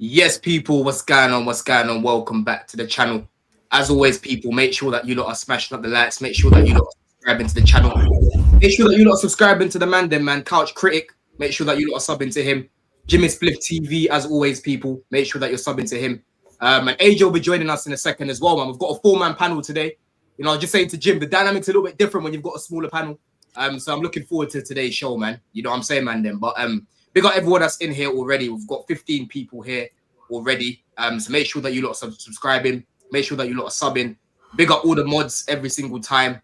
Yes, people, what's going on? What's going on? Welcome back to the channel. As always, people, make sure that you lot are smashing up the likes. Make sure that you lot are subscribing to the channel. Make sure that you lot are subscribing to the man, Couch Critic. Make sure that you lot are subbing to him. Jimmy Spliff TV, as always, people. Make sure that you're subbing to him. And AJ will be joining us in a second as well, man. We've got a 4-man panel today. You know, I was just saying to Jim, the dynamic's a little bit different when you've got a smaller panel. So I'm looking forward to today's show, man. You know what I'm saying, man, then. But we got everyone that's in here already. We've got 15 people here already. So make sure that you lot are subscribing. Make sure that you lot are subbing. Big up all the mods every single time.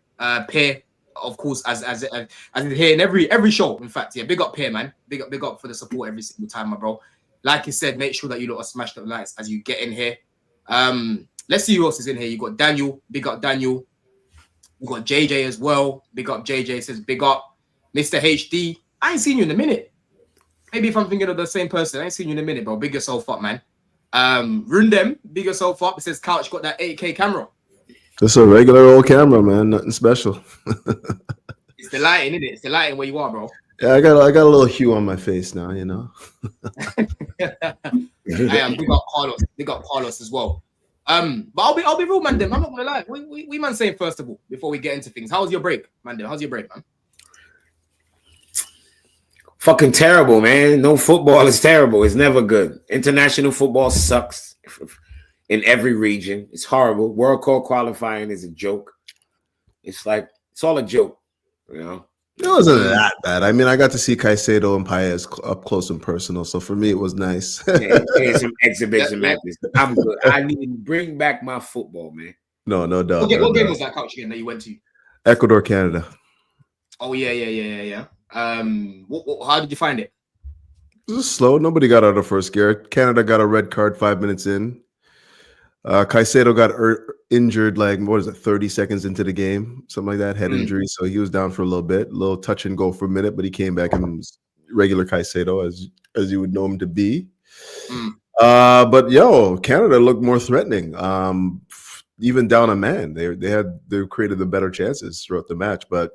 Peer, of course, as here in every show. In fact, yeah, big up Peer, man. Big up for the support every single time, my bro. Like you said, make sure that you lot are smashed up likes as you get in here. Let's see who else is in here. You got Daniel. Big up Daniel. You got JJ as well. Big up JJ. Says big up Mr. HD. I ain't seen you in a minute. Maybe if I'm thinking of the same person, I ain't seen you in a minute, bro. Big yourself up, man. Rundem, big yourself up. It says Couch got that 8K camera. Just a regular old camera, man. Nothing special. It's the lighting, isn't it? It's the lighting where you are, bro. Yeah, I got a little hue on my face now, you know. I am big up Carlos. Big up Carlos as well. But I'll be real, man. I'm not gonna lie. We man saying first of all before we get into things. How was your break, man? How's your break, man? Fucking terrible, man. No football is terrible. It's never good. International football sucks in every region. It's horrible. World Cup qualifying is a joke. It's all a joke, you know. It wasn't that bad. I mean, I got to see Caicedo and Paez up close and personal, so for me, it was nice. Yeah, some exhibition matches. I'm good. I need to bring back my football, man. No doubt. What game was that, Couch, again, that you went to? Ecuador, Canada. Oh yeah. How did you find it? It was slow. Nobody got out of the first gear. Canada got a red card 5 minutes in. Caicedo got injured, 30 seconds into the game, something like that, head injury. So he was down for a little touch and go for a minute, but he came back and was regular Caicedo as you would know him to be. But Canada looked more threatening. Even down a man, they created the better chances throughout the match, but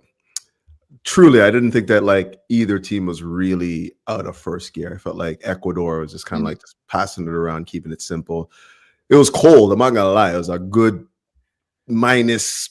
truly, I didn't think that either team was really out of first gear. I felt like Ecuador was just kind of just passing it around, keeping it simple. It was cold. I'm not gonna lie. It was a good -2,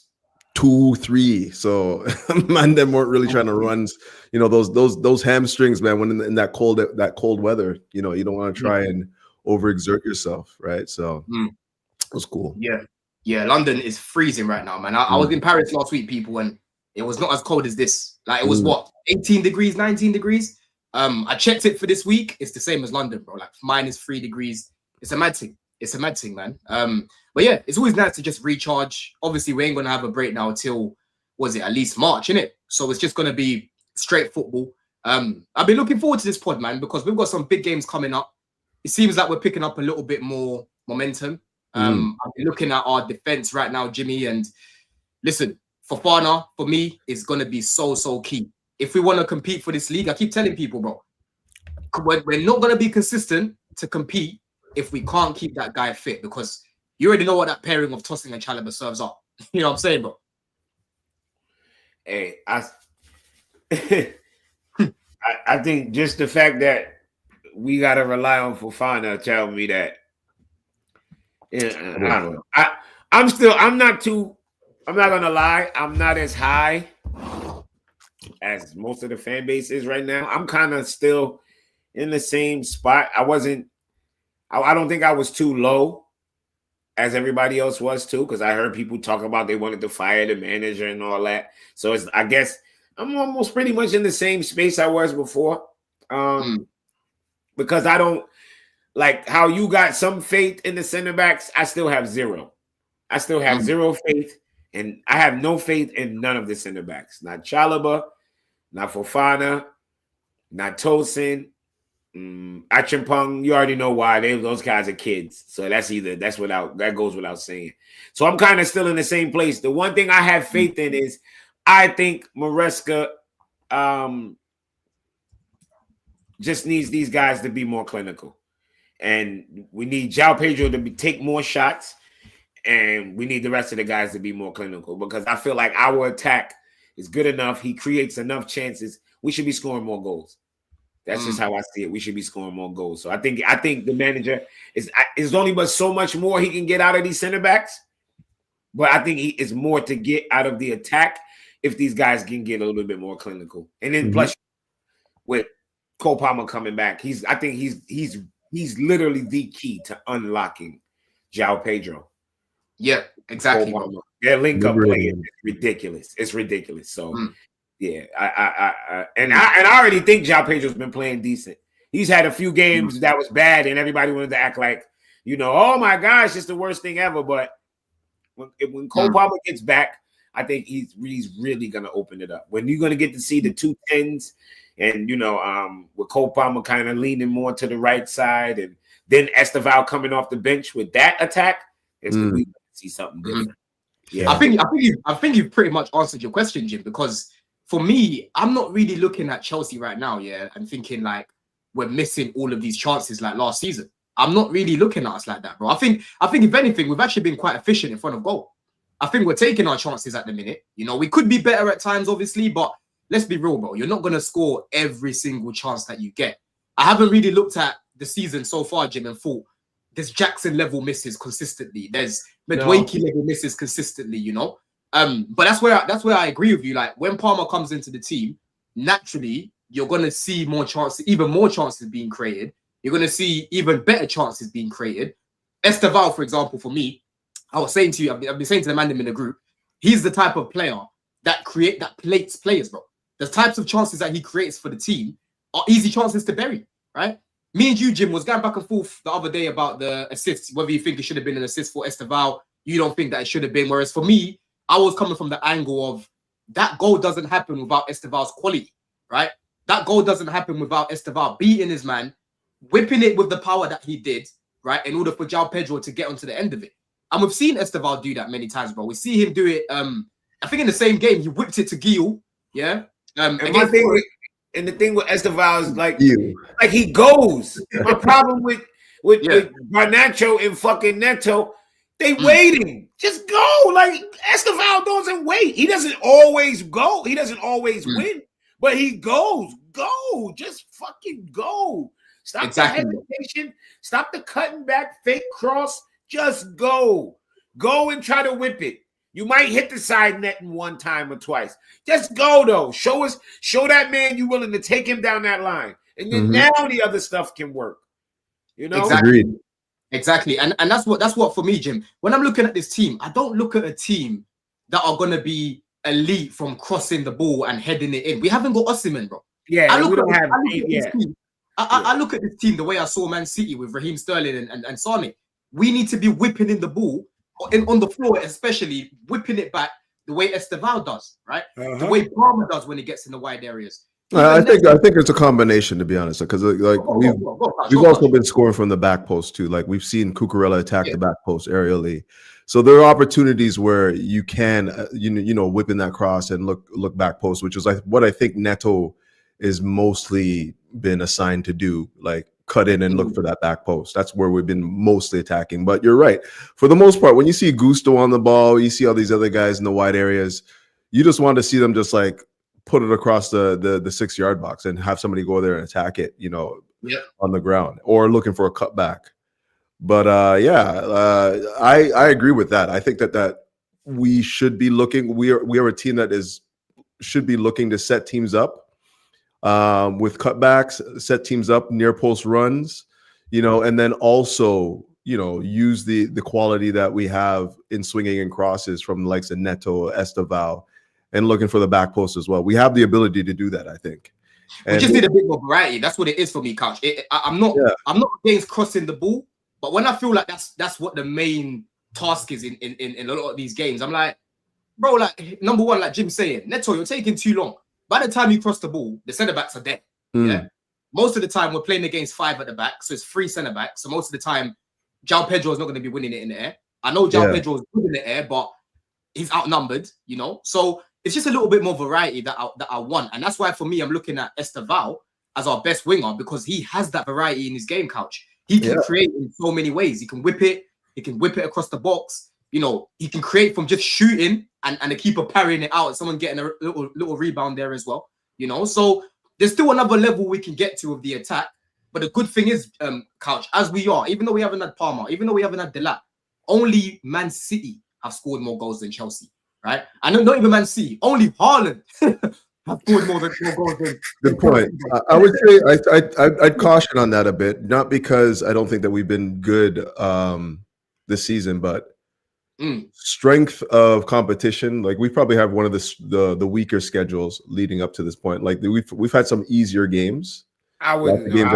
-3. So man, them weren't really trying to run. You know those hamstrings, man. When in that cold weather, you know you don't want to try and overexert yourself, right? So it was cool. Yeah. London is freezing right now, man. I was in Paris last week, people, and it was not as cold as this. It was what, 18 degrees, 19 degrees. I checked it for this week. It's the same as London, bro. -3 degrees. It's a mad thing. It's a mad thing, man. But yeah, it's always nice to just recharge. Obviously, we ain't gonna have a break now till at least March, innit? So it's just gonna be straight football. I've been looking forward to this pod, man, because we've got some big games coming up. It seems like we're picking up a little bit more momentum. I've been looking at our defense right now, Jimmy, and listen, Fofana, for me, is going to be so key. If we want to compete for this league, I keep telling people, bro, we're not going to be consistent to compete if we can't keep that guy fit, because you already know what that pairing of Tossing and Chalobah serves up. You know what I'm saying, bro? Hey, I think just the fact that we got to rely on Fofana tell me that, I don't know. I'm not gonna lie, I'm not as high as most of the fan base is right now. I'm kind of still in the same spot. I don't think I was too low as everybody else was too, because I heard people talk about they wanted to fire the manager and all that. So I guess I'm almost pretty much in the same space I was before. Because I don't like how you got some faith in the center backs. I still have zero. I still have zero faith. And I have no faith in none of the center backs. Not Chalobah, not Fofana, not Tosin, Achimpong. You already know why. Those guys are kids. So that goes without saying. So I'm kind of still in the same place. The one thing I have faith in is I think Maresca just needs these guys to be more clinical. And we need João Pedro to take more shots. and we need the rest of the guys to be more clinical because I feel like our attack is good enough. He creates enough chances. We should be scoring more goals. That's just how I see it. We should be scoring more goals. So I think the manager is only but so much more he can get out of these center backs. But I think he is more to get out of the attack if these guys can get a little bit more clinical. And then plus with Cole Palmer coming back, I think he's literally the key to unlocking João Pedro. Yeah, exactly. Their link up play is ridiculous. It's ridiculous. So yeah, I already think João Pedro's been playing decent. He's had a few games that was bad, and everybody wanted to act like, oh my gosh, it's the worst thing ever. But when Cole Palmer gets back, I think he's really gonna open it up. When you're gonna get to see the 2 10s, and with Cole Palmer kind of leaning more to the right side, and then Estevao coming off the bench with that attack, it's gonna be see something different. Yeah, I think you've pretty much answered your question, Jim. Because for me, I'm not really looking at Chelsea right now, and thinking like we're missing all of these chances like last season. I'm not really looking at us like that, bro. I think if anything, we've actually been quite efficient in front of goal. I think we're taking our chances at the minute. We could be better at times, obviously, but let's be real, bro. You're not going to score every single chance that you get. I haven't really looked at the season so far, Jim, and thought there's Jackson level misses consistently. There's Medwakey level misses consistently, But that's where I agree with you. Like when Palmer comes into the team, naturally you're going to see more chances, even more chances being created. You're going to see even better chances being created. Estevao, for example, for me, I was saying to you, I've been saying to the man in the group, he's the type of player that plates players, bro. The types of chances that he creates for the team are easy chances to bury, right? Me and you, Jim, was going back and forth the other day about the assists, whether you think it should have been an assist for Estevao. You don't think that it should have been. Whereas for me, I was coming from the angle of that goal doesn't happen without Estevao's quality, right? That goal doesn't happen without Estevao beating his man, whipping it with the power that he did, right? In order for João Pedro to get onto the end of it. And we've seen Estevao do that many times, bro. We see him do it. I think in the same game, he whipped it to Gil. Yeah. And the thing with Estevao is like he goes. My problem with Garnacho and fucking Neto, they waiting. Just go. Like Estevao doesn't wait. He doesn't always go. He doesn't always win, but he goes. Go. Just fucking go. Stop the hesitation. Stop the cutting back fake cross. Just go. Go and try to whip it. You might hit the side net in one time or twice. Just go though. Show that man you're willing to take him down that line. And then now the other stuff can work. Exactly. And that's what for me, Jim. When I'm looking at this team, I don't look at a team that are gonna be elite from crossing the ball and heading it in. We haven't got Osimhen, bro. Yeah, I look at this team the way I saw Man City with Raheem Sterling and Sane. We need to be whipping in the ball on the floor, especially whipping it back the way Estevao does, right? The way Palmer does when he gets in the wide areas. I think it's a combination, to be honest, because we've also been scoring from the back post too. Like we've seen Cucurella attack the back post aerially, so there are opportunities where you can whip in that cross and look back post, which is like what I think Neto is mostly been assigned to do, like cut in and look for that back post. That's where we've been mostly attacking. But you're right. For the most part, when you see Gusto on the ball, you see all these other guys in the wide areas, you just want to see them just like put it across the 6-yard box and have somebody go there and attack it, on the ground or looking for a cutback. But I agree with that. I think that we should be looking. We are a team that should be looking to set teams up with cutbacks, set teams up, near post runs, and then also, use the quality that we have in swinging and crosses from the likes of Neto, Estevao, and looking for the back post as well. We have the ability to do that, I think. We just need a bit more variety. That's what it is for me, Couch. I'm not against crossing the ball, but when I feel like that's what the main task is in a lot of these games, I'm like, bro, like number one, like Jim's saying, Neto, you're taking too long. By the time you cross the ball, the centre backs are dead. Yeah. Most of the time, we're playing against 5 at the back, so it's 3 centre backs. So most of the time, João Pedro is not going to be winning it in the air. I know João Pedro is good in the air, but he's outnumbered. So it's just a little bit more variety that I want, and that's why for me, I'm looking at Estevao as our best winger because he has that variety in his game, Couch. He can create in so many ways. He can whip it. He can whip it across the box. you know, he can create from just shooting and the keeper parrying it out, someone getting a little rebound there as well, you know. So there's still another level we can get to with the attack. But the good thing is, Couch, as we are, even though we haven't had Palmer, even though we haven't had Delap, only Man City have scored more goals than Chelsea, right? And not even Man City, only Haaland have scored more goals than. Good point. I would say I'd caution on that a bit, not because I don't think that we've been good this season, but strength of competition. Like we probably have one of the weaker schedules leading up to this point. Like we've had some easier games. I wouldn't. Games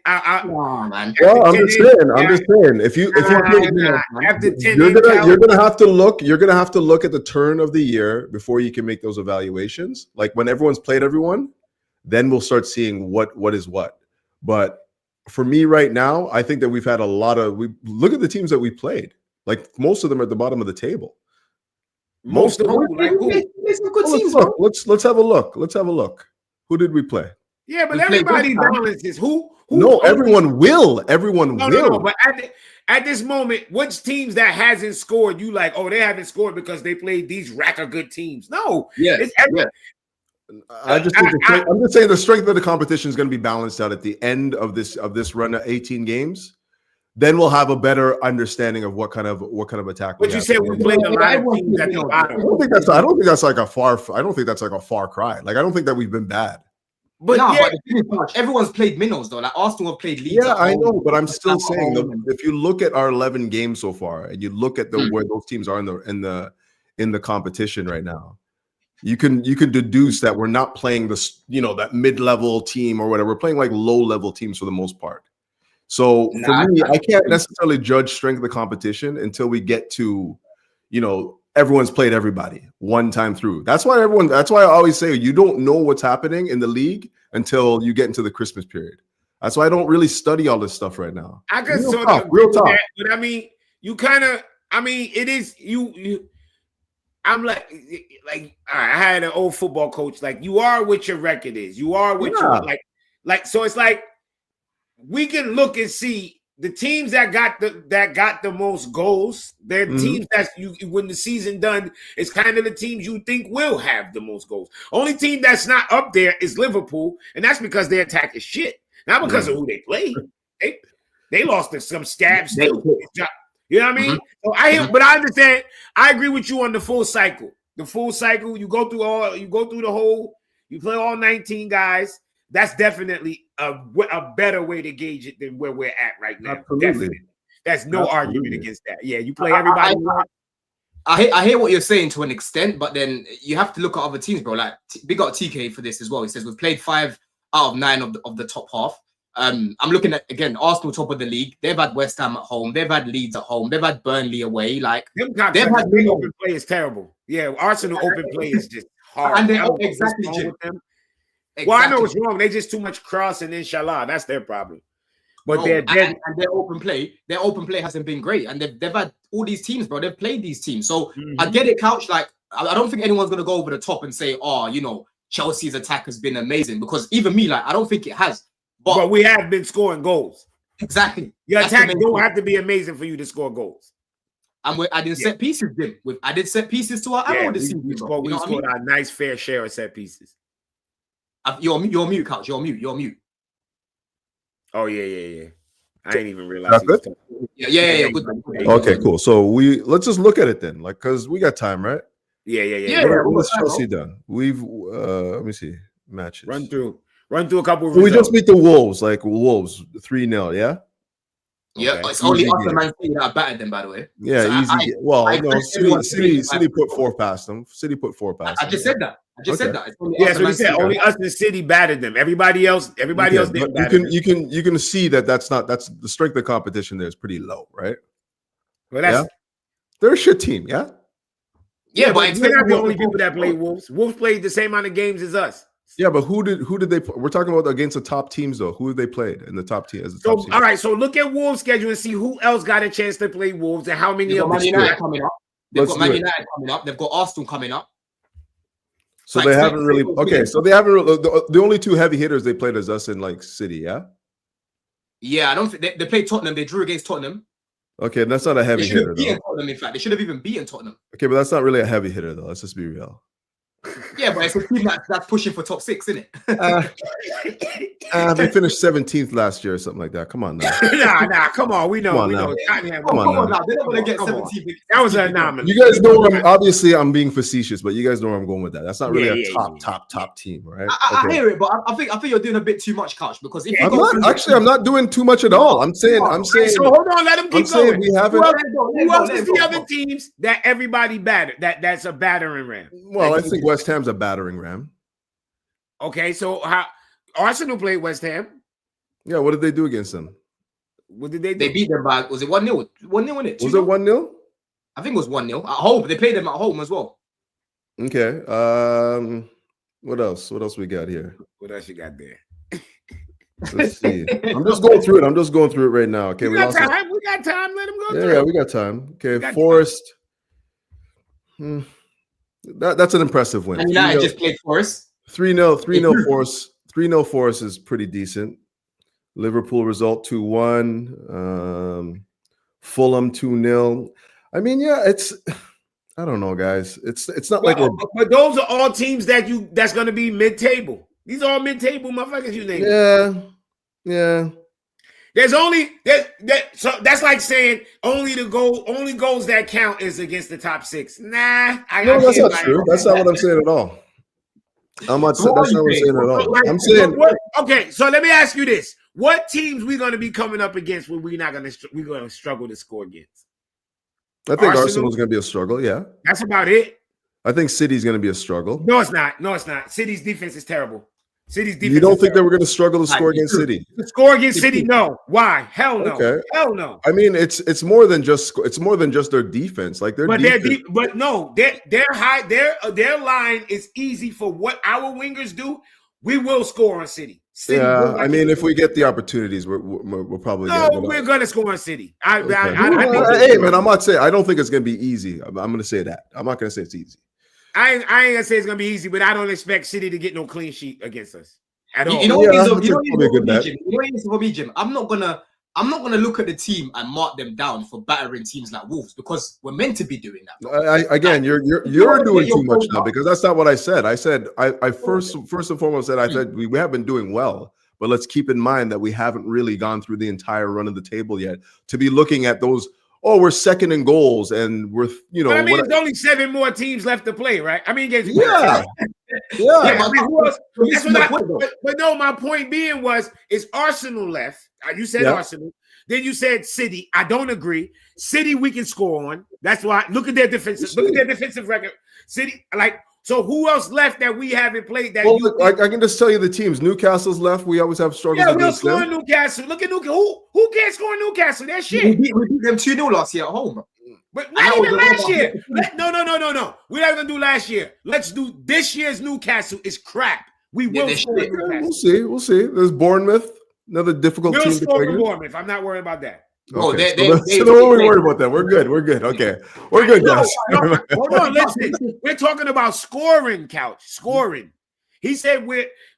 at home. Man. Well, I'm just saying. If you after 10, you're gonna have to look. You're gonna have to look at the turn of the year before you can make those evaluations. Like when everyone's played everyone, then we'll start seeing what is what. But for me right now, I think that we've had a lot of. We look at the teams that we played. Like most of them are at the bottom of the table. Most of them, like who? Let's have a look. Let's have a look. Who did we play? Yeah, but everybody balances. Who? No, everyone will. Everyone will. No. But at this moment, which teams that hasn't scored, you like, oh, they haven't scored because they played these rack of good teams. No. I'm just saying the strength of the competition is going to be balanced out at the end of this run of 18 games. Then we'll have a better understanding of what kind of attack. But you said we played a lot of teams at the bottom. I don't think that's like a far cry. Like I don't think that we've been bad. But but everyone's played minnows though. Like Arsenal have played Leeds. Yeah, I know, but I'm still saying if you look at our 11 games so far and you look at where those teams are in the competition right now, you can deduce that we're not playing that mid-level team or whatever. We're playing like low-level teams for the most part. So for me, I can't necessarily judge strength of the competition until we get to, everyone's played everybody one time through. That's why I always say you don't know what's happening in the league until you get into the Christmas period. That's why I don't really study all this stuff right now. I can sort of real talk. But I mean, it is you. I'm like, I had an old football coach. Like, you are what your record is. You are what you're like. So it's like we can look and see the teams that got the most goals. They're teams that when the season done, it's kind of the teams you think will have the most goals. Only team that's not up there is Liverpool, and that's because their attack is shit, not because of who they play. They lost to some scabs too. You know what I mean? So but I understand. I agree with you on the full cycle. The full cycle, you go through the whole. You play all 19 guys. That's definitely a better way to gauge it than where we're at right now. Absolutely. Definitely. That's no argument against that. Yeah, you play everybody. I hear what you're saying to an extent, but then you have to look at other teams, bro. Like big up TK for this as well. He says we've played 5 out of 9 of the top half. I'm looking at again Arsenal top of the league. They've had West Ham at home. They've had Leeds at home. They've had Burnley away. Like they've had open play is terrible. Yeah, Arsenal open play is just hard. And they're exactly with them. Exactly. Well, I know it's wrong. They just too much cross and inshallah. That's their problem. But they're dead. And their open play hasn't been great. And they've had all these teams, bro. They've played these teams. So I get it, Couch. Like, I don't think anyone's gonna go over the top and say, Chelsea's attack has been amazing. Because even me, like, I don't think it has. But we have been scoring goals. Exactly. Your attack don't have to be amazing for you to score goals. And we're adding set pieces, Jim. We've added set pieces to our ammo this season. We scored our nice fair share of set pieces. You're mute, Couch. You're mute. Oh yeah. I ain't even realize. Yeah. Good. Okay, cool. So let's just look at it then, like, because we got time, right? Yeah. What's Chelsea done? We've let me see matches. Run through a couple. So we just beat the Wolves, 3-0. Yeah. Yeah, okay. It's only us and Man City that battered them, by the way. Yeah, so easy. City put 4 past them. I just said that. So you said only us and City battered them. Everybody else didn't batter them. You can see that's the strength of competition there is pretty low, right? Well, they're a shit team, yeah. Yeah, but they're not the only people that play Wolves. Wolves played the same amount of games as us. Yeah, but who did they play? We're talking about against the top teams though. Who have they played in the top team as the top team? All right, so look at Wolves' schedule and see who else got a chance to play Wolves and how many of them. They've got Man United coming up. They've got Arsenal coming up. So they haven't really. Okay, so they haven't. The only 2 heavy hitters they played as us in City, yeah. Yeah, I don't think they played Tottenham. They drew against Tottenham. Okay, that's not a They heavy should have hitter beaten though. Tottenham. In fact, they should have even beaten Tottenham. Okay, but that's not really a heavy hitter though. Let's just be real. Yeah, but it's a team that's pushing for top 6, isn't it? They finished 17th last year or something like that. Come on now. Nah, come on. We know. Come on now. Come on now. They're not going to get 17th. That was an anomaly. You guys know I'm being facetious, but you guys know where I'm going with that. That's not really a top team, right? I hear it, but I think you're doing a bit too much, Couch, because if I'm not doing too much at all. I'm saying. So hold on, let him keep going. We haven't. Who else is the other teams that everybody battered? That's a battering ram. Well, I think West Ham's a battering ram. Okay, so how Arsenal played West Ham? Yeah, what did they do against them? What did they do? They beat them by, was it 1-0? 1-0 in it? Was it 1-0? I think it was 1-0 at home. They played them at home as well. Okay. What else? What else we got here? What else you got there? Let's see. I'm just going through it right now. Okay, we got time. We got time. Let him go through. Yeah, we got time. Okay, Forest. That's an impressive win. And United just played Forest. 3-0 Forest. 3-0 Forest is pretty decent. Liverpool result 2-1. Fulham 2-0. I mean, yeah, I don't know, guys. It's not like but those are all teams that's going to be mid-table. These are all mid-table motherfuckers you name. Yeah. There's only so that's like saying only goals that count is against the top 6. Nah, that's not true. That's not what I'm saying at all. That's not what I'm saying at all. I'm saying okay. So let me ask you this: what teams we going to be coming up against when we're going to struggle to score against? I think Arsenal's going to be a struggle. Yeah, that's about it. I think City's going to be a struggle. No, it's not. City's defense is terrible. City's defense. You don't think that we're going to struggle to score against City? To score against City? No. Why? Hell no. Okay. Hell no. I mean, it's more than just their defense. Like their defense. But no, their line is easy for what our wingers do. We will score on City. Yeah, I mean, if we get the opportunities, we're probably we're going to score on City. Hey, man, I'm not saying I don't think it's going to be easy. I'm going to say that. I'm not going to say it's easy. I ain't gonna say it's gonna be easy, but I don't expect City to get no clean sheet against us at all. You know what it is for me, Jim? I'm not gonna look at the team and mark them down for battering teams like Wolves because we're meant to be doing that. You're doing too much now because that's not what I said. I said I first and foremost said we have been doing well, but let's keep in mind that we haven't really gone through the entire run of the table yet to be looking at those. Oh, we're second in goals, and we're But I mean, there's only 7 more teams left to play, right? I mean, yeah. I mean, who else? But no, my point being is Arsenal left. You said Arsenal, then you said City. I don't agree. City, we can score on. That's why. Look at their defensive. Look at their defensive record. City, so who else left that we haven't played? I can just tell you the teams. Newcastle's left. We always have struggles. Yeah, we'll score Newcastle. Look at Newcastle. Who can't score Newcastle? That shit. We beat them 2-0 last year at home. But not even last year. No. We're not gonna do last year. Let's do this year's Newcastle is crap. We will score Newcastle. We'll see. There's Bournemouth, another difficult team to play against. Bournemouth. I'm not worrying about that. Okay. Don't worry about that. We're good. Okay. We're good, guys. Hold on, listen. We're talking about scoring, Couch. Scoring. He said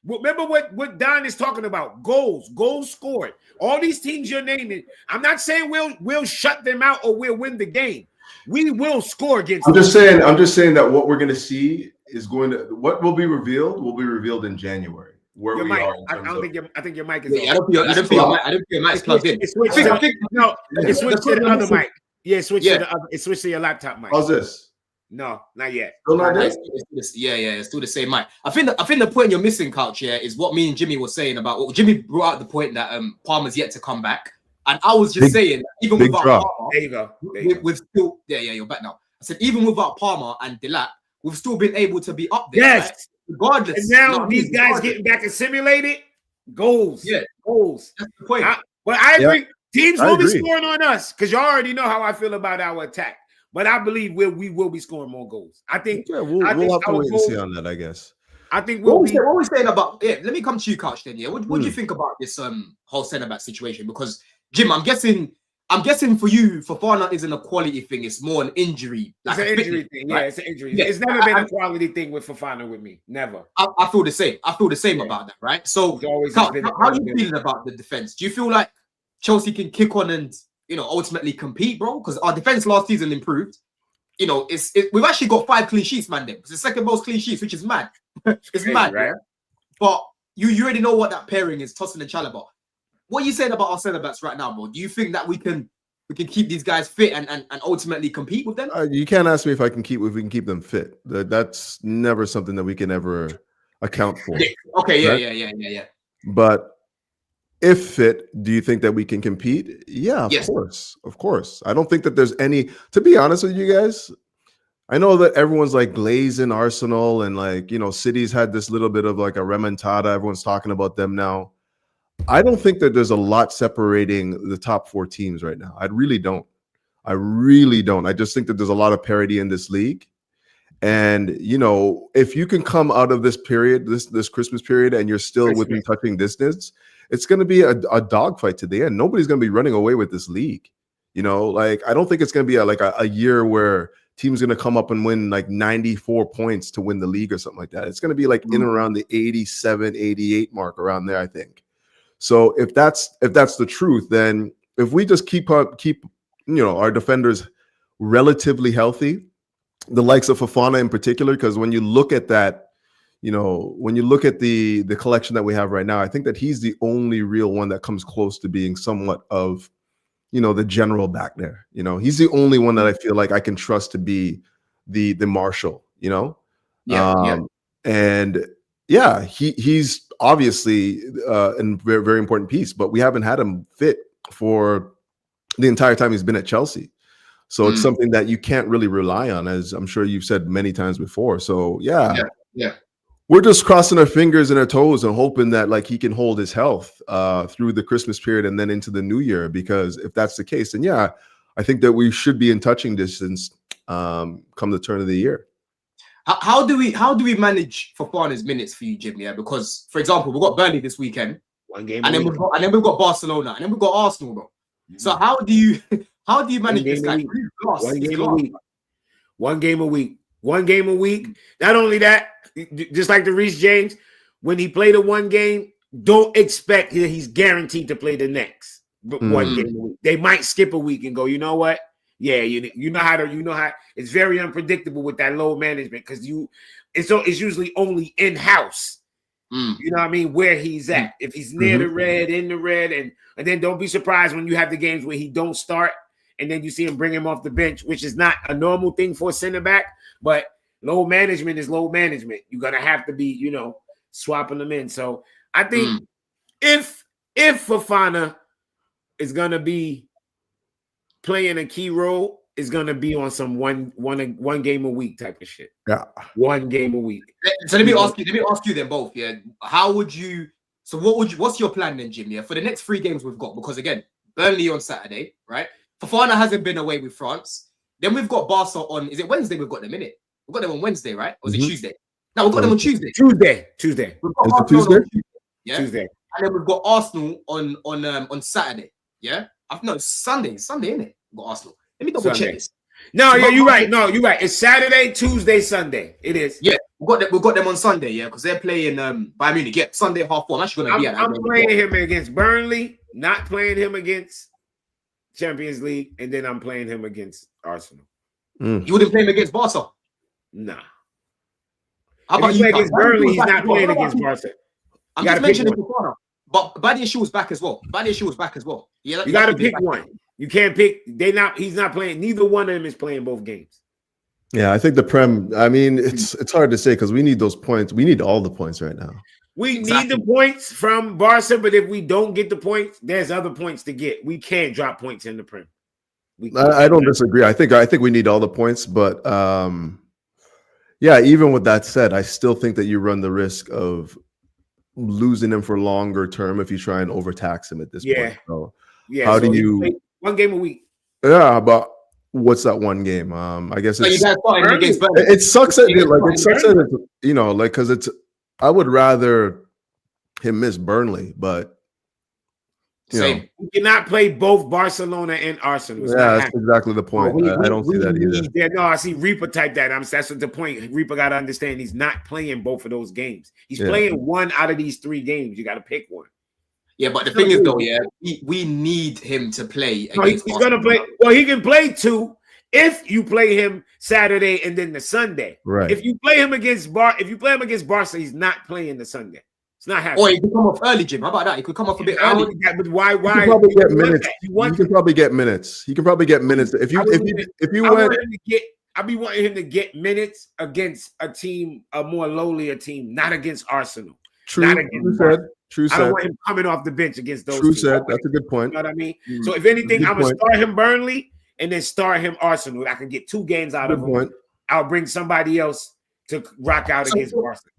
remember what Don is talking about. Goals scored. All these teams you're naming. I'm not saying we'll shut them out or we'll win the game. We will score against them. I'm just saying that what we're gonna see is what will be revealed in January. Where your we mic, are I think your mic is I don't feel your mic's plugged in. It switched to the other mic. Yeah, it switched to your laptop mic. How's this? No, not yet. Still not there? It's still the same mic. I think the point you're missing, Couch, here is what me and Jimmy were saying about. Well, Jimmy brought out the point that Palmer's yet to come back, and I was just saying even without Palmer, there you go. We've still you're back now. I said even without Palmer and Delap, we've still been able to be up there. Yes. Right? Regardless. And now these guys getting back and simulated goals. Yeah. Goals. That's the point. But I agree. Yeah. Teams will be scoring on us because you already know how I feel about our attack. But I believe we will be scoring more goals. I think we'll have to wait and see on that, I guess. I think what are we saying about let me come to you, Couch, then. Yeah. What do you think about this whole centre-back situation? Because Jim, I'm guessing for you, Fofana isn't a quality thing. It's more an injury. It's an injury thing. Right? Yeah, it's an injury. Yeah. It's never been a quality thing with Fofana with me. Never. I feel the same. about that, right? So, how are you feeling about the defense? Do you feel like Chelsea can kick on and ultimately compete, bro? Because our defense last season improved. We've actually got 5 clean sheets, man. It's the second most clean sheets, which is mad. It's crazy, mad, right? yeah. But you already know what that pairing is, Tosin and Chalobah. What are you saying about our centre backs right now, bro? Do you think that we can keep these guys fit and ultimately compete with them? You can't ask me if we can keep them fit. That's never something that we can ever account for. Okay, right? yeah. But if fit, do you think that we can compete? Yeah, Yes. Of course. I don't think that there's any. To be honest with you guys, I know that everyone's like glazing Arsenal and City's had this little bit of like a remontada. Everyone's talking about them now. I don't think that there's a lot separating the top 4 teams right now. I really don't. I just think that there's a lot of parity in this league. And, if you can come out of this period, this Christmas period, and you're still within touching distance, it's going to be a dogfight to the end. Nobody's going to be running away with this league. I don't think it's going to be a year where teams going to come up and win like 94 points to win the league or something like that. It's going to be like in around the 87, 88 mark around there, I think. So if that's the truth, then if we just keep our defenders relatively healthy, the likes of Fofana in particular, because when you look at that, when you look at the collection that we have right now, I think that he's the only real one that comes close to being somewhat of, the general back there. He's the only one that I feel like I can trust to be the marshal. And yeah, he's obviously a very, very important piece, but we haven't had him fit for the entire time he's been at Chelsea. So it's something that you can't really rely on, as I'm sure you've said many times before. So yeah. We're just crossing our fingers and our toes and hoping that he can hold his health through the Christmas period and then into the new year. Because if that's the case, then yeah, I think that we should be in touching distance come the turn of the year. How do we manage Fofana's minutes for you, Jim? Yeah, because for example, we've got Burnley this weekend, one game, and then we've got Barcelona, and then we've got Arsenal, bro. So how do you manage this guy? One game a week. Not only that, just like the Reece James, when he played a one game, don't expect he's guaranteed to play the next. But one game a week. They might skip a week and go, you know what? Yeah, you know how it's very unpredictable with that low management because it's usually only in house. You know what I mean? Where he's at. If he's near the red, in the red, and then don't be surprised when you have the games where he don't start and then you see him bring him off the bench, which is not a normal thing for a center back, but low management is low management. You're gonna have to be, swapping them in. So I think if Fofana is gonna be playing a key role, is gonna be on some one game a week type of shit. Yeah, one game a week. So let me ask you then both. Yeah, how would you? So what's your plan then, Jim? Yeah, for the next 3 games we've got, because again, Burnley on Saturday, right? Fofana hasn't been away with France. Then we've got Barca on. Is it Wednesday? We've got them in it. We've got them on Wednesday, right? Or is it Tuesday? No, we've got them on Tuesday. Tuesday. We've got Arsenal on Tuesday, yeah? Tuesday. And then we've got Arsenal on Saturday. Yeah, no, Sunday, isn't it? We've got Arsenal. Let me double check this. No, yeah, you're right. No, you're right. It's Saturday, Tuesday, Sunday. It is. Yeah, we've got them on Sunday. Yeah, because they're playing Bayern Munich. Yeah, Sunday 4:30. I'm actually going to be at that. I'm playing him against Burnley, not playing him against Champions League, and then I'm playing him against Arsenal. You wouldn't play him against Barca? Nah. How about you? Against Burnley, he's not playing against Barca. I'm just mentioning Fofana. But Badiashile was back as well. Yeah, you got to pick one. You can't pick. He's not playing. Neither one of them is playing both games. Yeah, I think the Prem. I mean, it's hard to say because we need those points. We need all the points right now. We need the points from Barca, but if we don't get the points, there's other points to get. We can't drop points in the Prem. I don't disagree. I think we need all the points, but yeah. Even with that said, I still think that you run the risk of losing him for longer term if you try and overtax him at this point. So how do you? One game a week. Yeah, but what's that one game? I guess it sucks that because it's. I would rather him miss Burnley, but you cannot play both Barcelona and Arsenal. Yeah, that's exactly the point. I don't see that either. No, I see Reaper type that. That's what the point. Reaper got to understand he's not playing both of those games. He's playing one out of these 3 games. You got to pick one. Yeah, but the thing is though, yeah, we need him to play against he's gonna play. Well, he can play 2 if you play him Saturday and then the Sunday. Right. If you play him against Barca, he's not playing the Sunday. It's not happening. Or he could come off early, Jim. How about that? He could come off a bit early. But why? He can probably get minutes. He can probably get minutes. He can probably get minutes. If you went, I'd be wanting him to get minutes against a team, a more lowlier team, not against Arsenal. True. Not against Barca. True I said. don't want him coming off the bench against those. True teams. said. That's a good point. You know what I mean? So if anything, I'm gonna start him Burnley and then start him Arsenal. I can get 2 games out of him. I'll bring somebody else to rock out against Arsenal.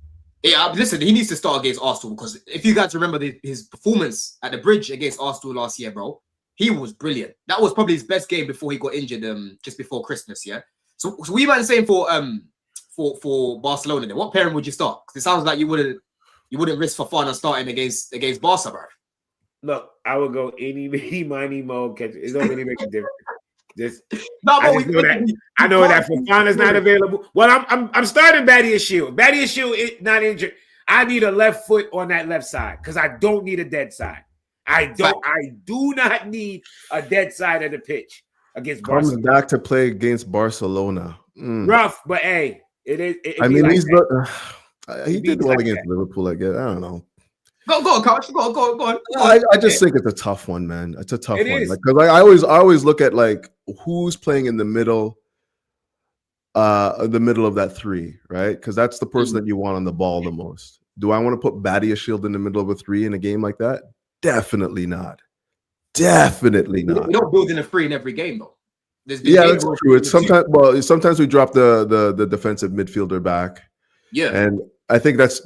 Yeah, listen, he needs to start against Arsenal because if you guys remember his performance at the Bridge against Arsenal last year, bro, he was brilliant. That was probably his best game before he got injured just before Christmas, yeah? So what you might saying for Barcelona then? What pairing would you start? Because it sounds like you wouldn't risk Fofana starting against Barca, bro. Look, I would go any, many, mo, catch. It don't really make a difference. I know that Fofana's not available. Well, I'm starting Badiashile. Badiashile is not injured. I need a left foot on that left side because I don't need a dead side. I do not need a dead side of the pitch against Barcelona. Comes back to play against Barcelona. Rough, but hey, it is. I mean, he did well against Liverpool. I guess I don't know. Go on, coach. Go on. I just think it's a tough one, man. It's a tough one. Because I always look at like who's playing in the middle of that 3, right? Because that's the person that you want on the ball the most. Do I want to put Badiashile in the middle of a 3 in a game like that? Definitely not. Definitely not. You're not building a 3 in every game, though. Yeah, that's true. It's sometimes we drop the defensive midfielder back. Yeah, and I think that's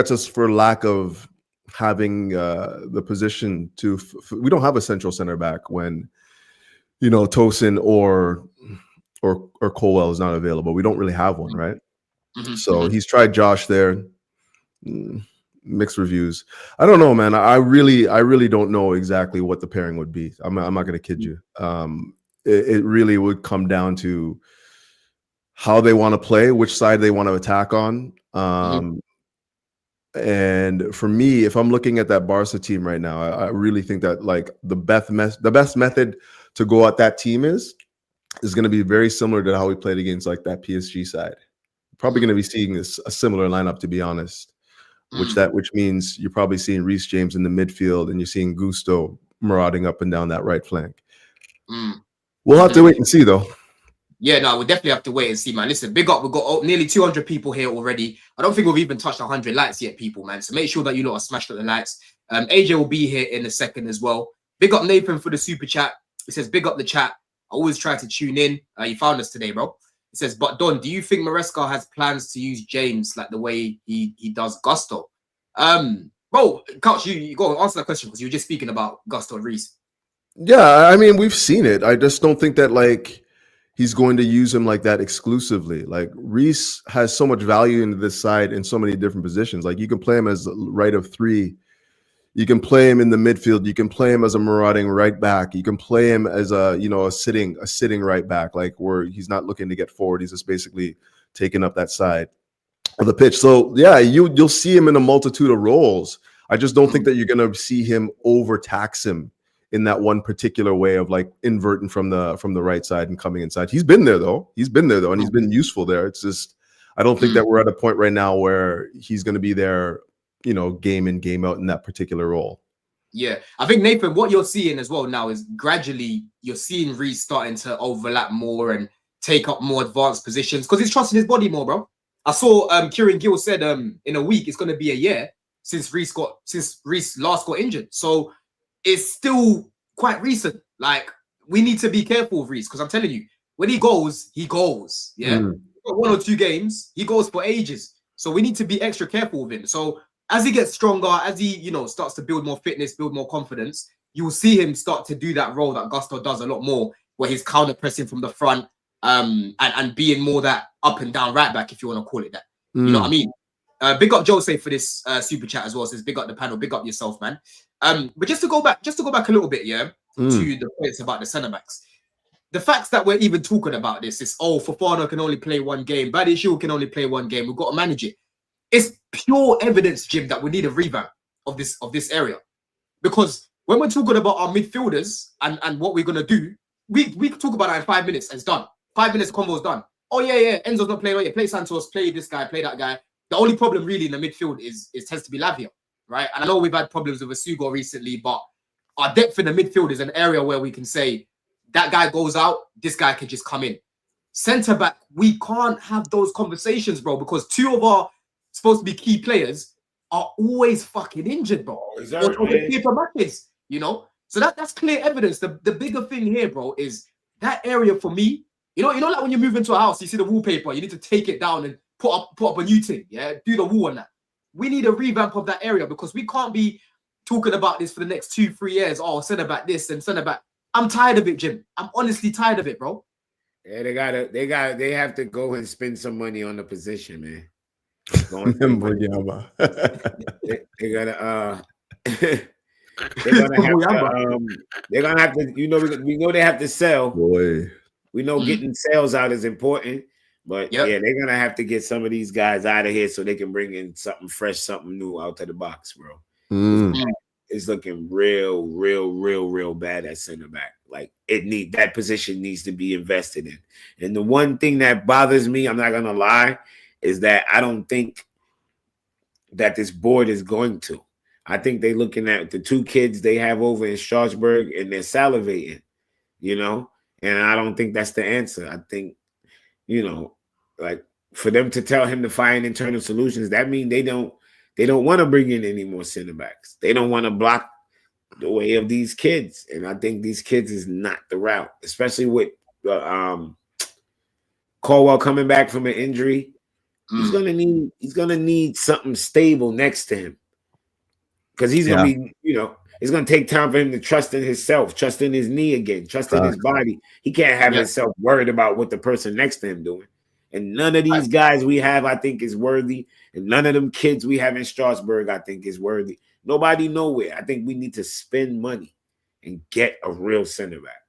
just for lack of having the position to. We don't have a central center back when Tosin or Colwell is not available. We don't really have one, right? So he's tried Josh there. Mixed reviews. I don't know, man. I really don't know exactly what the pairing would be. I'm not going to kid you. It really would come down to how they want to play, which side they want to attack on. And for me, if I'm looking at that Barca team right now, I really think that like the best method to go at that team is going to be very similar to how we played against like that PSG side. Probably going to be seeing a similar lineup, to be honest. Which means you're probably seeing Reece James in the midfield and you're seeing Gusto marauding up and down that right flank. We'll have to wait and see, though. Yeah, no, we'll definitely have to wait and see, man. Listen, big up. We've got nearly 200 people here already. I don't think we've even touched 100 likes yet, people, man. So make sure that you lot are smashed at the likes. AJ will be here in a second as well. Big up Nathan for the super chat. It says, big up the chat. I always try to tune in. You found us today, bro. It says, but Don, do you think Maresca has plans to use James like the way he does Gusto? Bro, Couch, you go and answer that question because you were just speaking about Gusto and Reece. Yeah, I mean, we've seen it. I just don't think that like he's going to use him like that exclusively. Like Reece has so much value into this side in so many different positions. Like you can play him as right of 3. You can play him in the midfield. You can play him as a marauding right back. You can play him as a sitting right back, like where he's not looking to get forward. He's just basically taking up that side of the pitch. So yeah, you'll see him in a multitude of roles. I just don't think that you're gonna see him overtax him in that one particular way of like inverting from the right side and coming inside. He's been there though, and he's been useful there. It's just I don't think that we're at a point right now where he's going to be there, game in, game out in that particular role. Yeah, I think Nathan, what you're seeing as well now is gradually you're seeing Reece starting to overlap more and take up more advanced positions because he's trusting his body more, bro. I saw Kieran Gill said in a week it's going to be a year since Reece last got injured. So it's still quite recent. Like we need to be careful with Reece because I'm telling you, when he goes, he goes. Yeah, 1 or 2 games, he goes for ages. So we need to be extra careful with him. So as he gets stronger, as he starts to build more fitness, build more confidence, you will see him start to do that role that Gusto does a lot more, where he's counter pressing from the front, and being more that up and down right back, if you want to call it that. You know what I mean? Big up Jose for this super chat as well. Says big up the panel, big up yourself, man. But just to go back a little bit, to the points about the centre backs. The facts that we're even talking about this is Fofana can only play 1 game, Badiashile can only play 1 game. We've got to manage it. It's pure evidence, Jim, that we need a revamp of this area. Because when we're talking about our midfielders and what we're gonna do, we can talk about that in 5 minutes and it's done. 5 minutes, convo's done. Oh yeah, Enzo's not playing. Oh yeah, play Santos, play this guy, play that guy. The only problem really in the midfield is tends to be Lavia, right? And I know we've had problems with Asugo recently, but our depth in the midfield is an area where we can say that guy goes out, this guy can just come in. Centre back, we can't have those conversations, bro, because two of our supposed to be key players are always fucking injured, bro. Or paper matches, you know. So that's clear evidence. The bigger thing here, bro, is that area for me. You know, like when you move into a house, you see the wallpaper, you need to take it down and put up a new thing, yeah, do the wall on that. We need a revamp of that area because we can't be talking about this for the next 2-3 years. Oh, centre back this and centre back. I'm tired of it, Jim. I'm honestly tired of it, bro. Yeah, they have to go and spend some money on the position, man. They gotta they're gonna have to, you know, we know they have to sell. Boy. We know getting sales out is important, but yeah, they're gonna have to get some of these guys out of here so they can bring in something fresh, something new out of the box, bro. It's looking real bad at center back. Like that position needs to be invested in. And the one thing that bothers me, I'm not gonna lie, is that I don't think that this board is going to. I think they're looking at the two kids they have over in Strasbourg and they're salivating, you know. And I don't think that's the answer. I think, you know, like for them to tell him to find internal solutions, that means they don't want to bring in any more center backs. They don't want to block the way of these kids. And I think these kids is not the route, especially with Caldwell coming back from an injury. He's gonna need something stable next to him. Because he's gonna be, you know, it's going to take time for him to trust in himself, trust in his knee again, trust in his body. He can't have himself worried about what the person next to him doing. And none of these guys we have, I think, is worthy. And none of them kids we have in Strasbourg, I think, is worthy. Nobody nowhere. I think we need to spend money and get a real center back.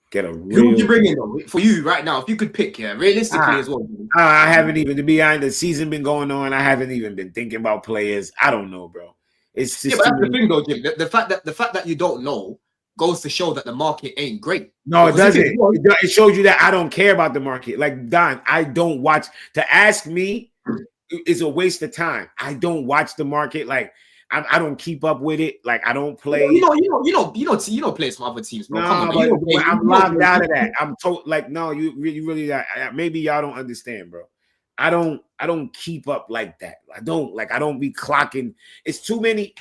Get a real. Who would you bring in though? For you right now, if you could pick, realistically as well. I haven't even, to be honest, the season been going on. I haven't even been thinking about players. I don't know, bro. It's just but that's the thing, though, Jim. The fact that you don't know goes to show that the market ain't great. No, it doesn't. It shows you that I don't care about the market. Like Don, I don't watch. To ask me is a waste of time. I don't watch the market. Like I don't keep up with it. Like I don't play. You don't play some other teams, bro. No, I'm locked out of that. I'm like, no, you really. Maybe y'all don't understand, bro. I don't keep up like that. I don't be clocking. It's too many.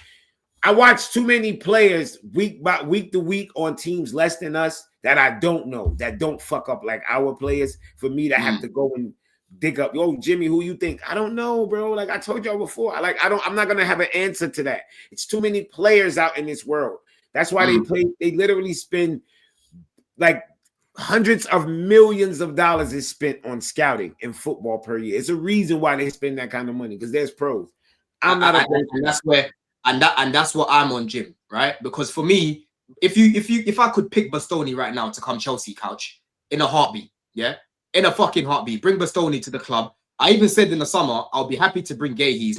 I watch too many players week to week on teams less than us that I don't know, that don't fuck up like our players for me to have to go and dig up. Yo, Jimmy, who you think? I don't know, bro. Like I told y'all before, I'm not gonna have an answer to that. It's too many players out in this world. That's why they literally spend like hundreds of millions of dollars is spent on scouting in football per year. It's a reason why they spend that kind of money, because there's pros. I'm not a pro. And that's what I'm on, Jim, right? Because for me, if I could pick Bastoni right now to come Chelsea couch in a heartbeat, in a fucking heartbeat, bring Bastoni to the club. I even said in the summer I'll be happy to bring Gahey.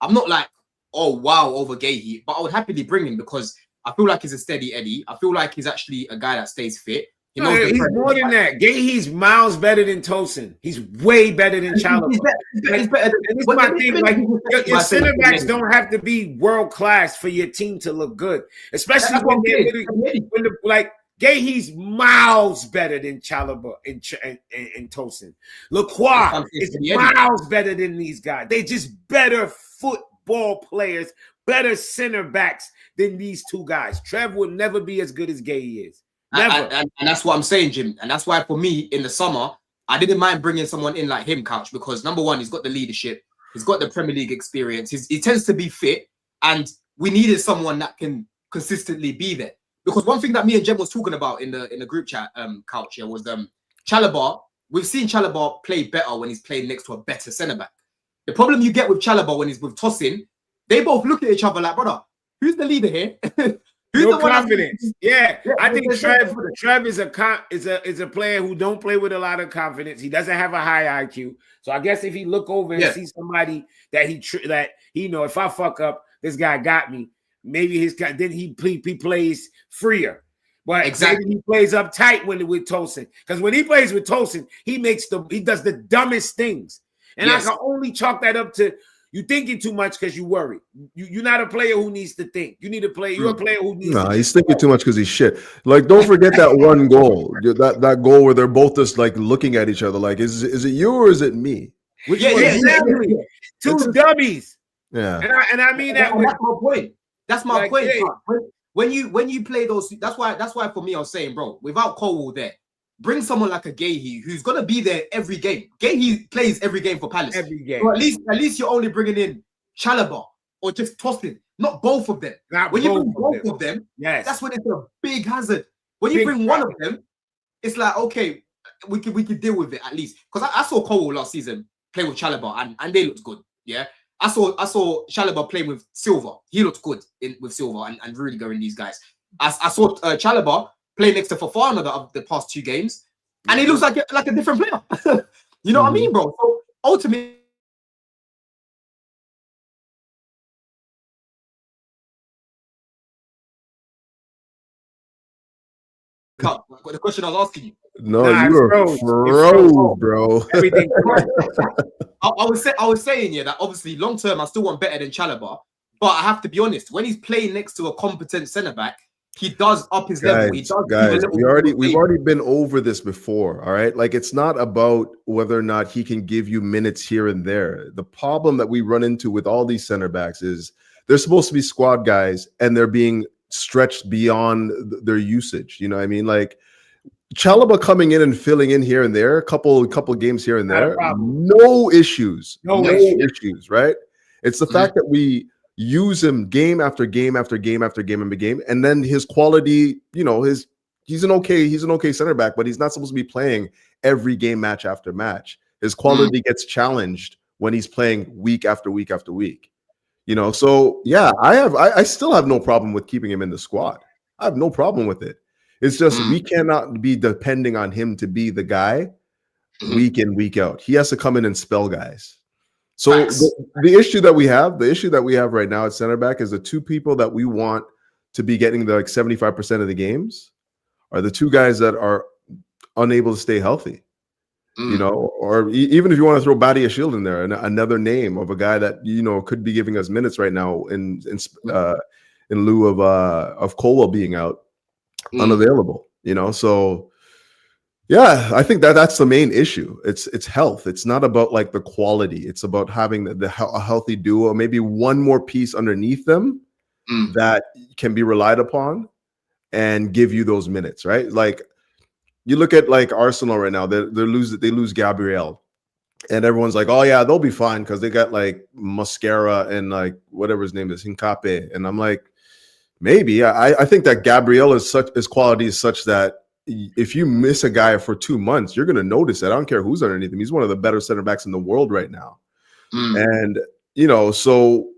I'm not like, oh wow, over Gahey, but I would happily bring him because I feel like he's a steady Eddie. I feel like he's actually a guy that stays fit. He's more than that. Gahey's miles better than Tosin. He's way better than Chalobah. He's better. And this is my thing. Like your center backs don't have to be world class for your team to look good, especially when like Gahey's miles better than Chalobah and Tosin. Lacroix is miles better than these guys. They just better football players, better center backs than these two guys. Trev will never be as good as Gahey is. And that's what I'm saying, Jim. And that's why for me in the summer, I didn't mind bringing someone in like him, Couch, because number one, he's got the leadership. He's got the Premier League experience. He tends to be fit. And we needed someone that can consistently be there. Because one thing that me and Jem was talking about in the group chat, Couch, was Chalobah. We've seen Chalobah play better when he's playing next to a better centre-back. The problem you get with Chalobah when he's with Tosin, they both look at each other like, brother, who's the leader here? No confidence. Yeah, I think Trev is a player who don't play with a lot of confidence. He doesn't have a high IQ. So I guess if he look over and see somebody that he know, if I fuck up, this guy got me. maybe then he plays freer. But exactly. maybe he plays up tight with Tosin. Because when he plays with Tosin, he does the dumbest things. And I can only chalk that up to you thinking too much because you worry. You're not a player who needs to think. You need to play. You're a player who needs to. He's thinking too much because he's shit. Like, don't forget that one goal. That goal where they're both just like looking at each other. Like, is it you or is it me? Which one? Exactly. Two dummies. Yeah. And I mean that. That's my point. That's my point. Yeah. When you play those, that's why for me I was saying, bro, without Cole there, bring someone like a Gahey who's gonna be there every game. Gahey plays every game for Palace. Every game. So at least you're only bringing in Chalobah or just Tosin, not both of them. When you bring both of them, that's when it's a big hazard. When you bring one of them, it's like, okay, we could deal with it at least. Because I saw Cole last season play with Chalobah and they looked good. Yeah. I saw Chalobah playing with Silva. He looked good with Silva and really going these guys. I saw Chalobah play next to Fofana the past 2 games, and he looks like a different player. You know what I mean, bro? So ultimately, the question I was asking you. No, you were froze, bro. Everything. I was saying that obviously long term I still want better than Chalobah, but I have to be honest. When he's playing next to a competent centre back, he does up his level. He does. We've already been over this before. All right, like it's not about whether or not he can give you minutes here and there. The problem that we run into with all these centre backs is they're supposed to be squad guys and they're being stretched beyond their usage. You know what I mean? Like Chalobah coming in and filling in here and there, a couple games here and there, no issues, no issues, right? It's the fact that we use him game after game after game after game after game, and then his quality, he's an okay center back, but he's not supposed to be playing every game, match after match. His quality gets challenged when he's playing week after week after week. So yeah, I still have no problem with keeping him in the squad. I have no problem with it. It's just we cannot be depending on him to be the guy week in, week out. He has to come in and spell guys. So the issue that we have right now at center back is the 2 people that we want to be getting the 75% of the games are the 2 guys that are unable to stay healthy. Or even if you want to throw Badia Shield in there, another name of a guy that could be giving us minutes right now in lieu of Colwell being out, unavailable. So yeah, I think that's the main issue. It's health. It's not about like the quality. It's about having a healthy duo, maybe one more piece underneath them that can be relied upon and give you those minutes, right? Like you look at like Arsenal right now, they lose Gabriel, and everyone's like, oh yeah, they'll be fine because they got like Mascara and like whatever his name is, Hincape, and I'm like, maybe I think that Gabriel his quality is such that if you miss a guy for 2 months, you're going to notice it. I don't care who's underneath him. He's one of the better center backs in the world right now. And, so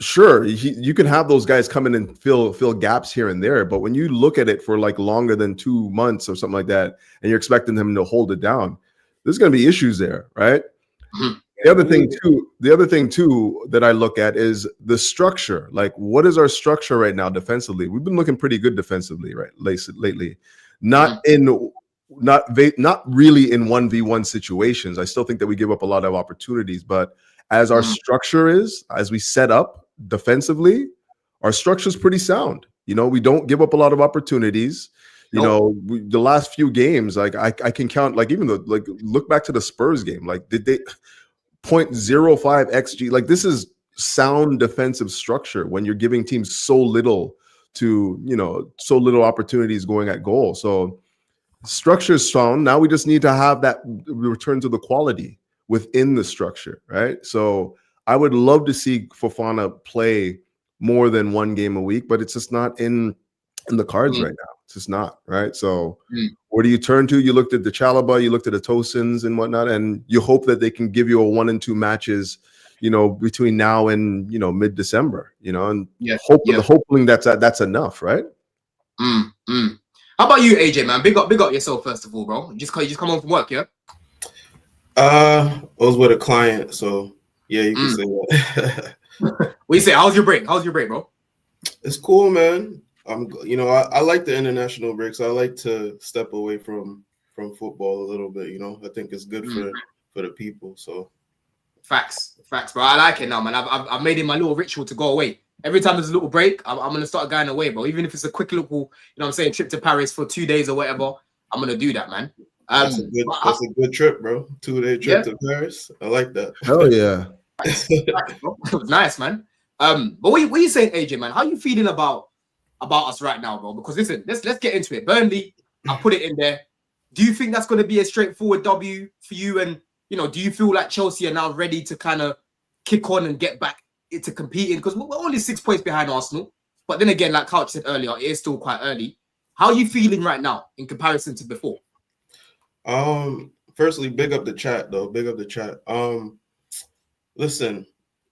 sure, you can have those guys come in and fill gaps here and there. But when you look at it for like longer than 2 months or something like that, and you're expecting them to hold it down, there's going to be issues there, right? The other thing too that I look at is the structure. Like, what is our structure right now defensively? We've been looking pretty good defensively, right, lately. Not really in 1v1 situations. I still think that we give up a lot of opportunities, but as our structure is, as we set up defensively, our structure is pretty sound. We don't give up a lot of opportunities. The last few games, like I can count, like even look back to the Spurs game. Like, did they 0.05 xG? Like, this is sound defensive structure when you're giving teams so little opportunities going at goal. So structure is sound. Now we just need to have that return to the quality within the structure, right? So I would love to see Fofana play more than 1 game a week, but it's just not in the cards right now. It's just not, right? So where do you turn to? You looked at the Chalobah, you looked at the Tosins and whatnot, and you hope that they can give you a 1 and 2 matches, between now and mid-December, and hoping that's enough, right? How about you, AJ, man? Big up yourself first of all, bro. You just come home from work, yeah? I was with a client, so yeah, you can say that. What you say? How's your break, bro? It's cool, man. I like the international breaks. I like to step away from football a little bit. I think it's good for the people. So Facts, bro. I like it now, man. I've made it my little ritual to go away. Every time there's a little break, I'm gonna start going away, bro. Even if it's a quick little, trip to Paris for 2 days or whatever, I'm gonna do that, man. That's a good trip, bro. 2-day trip to Paris. I like that. Hell yeah. It was nice, man. But what you saying, AJ, man? How you feeling about us right now, bro? Because listen, let's get into it. Burnley, I put it in there. Do you think that's going to be a straightforward W for you? And do you feel like Chelsea are now ready to kind of kick on and get back into competing? Because we're only 6 points behind Arsenal. But then again, like Couch said earlier, it is still quite early. How are you feeling right now in comparison to before? Firstly, big up the chat, though. Big up the chat. Listen,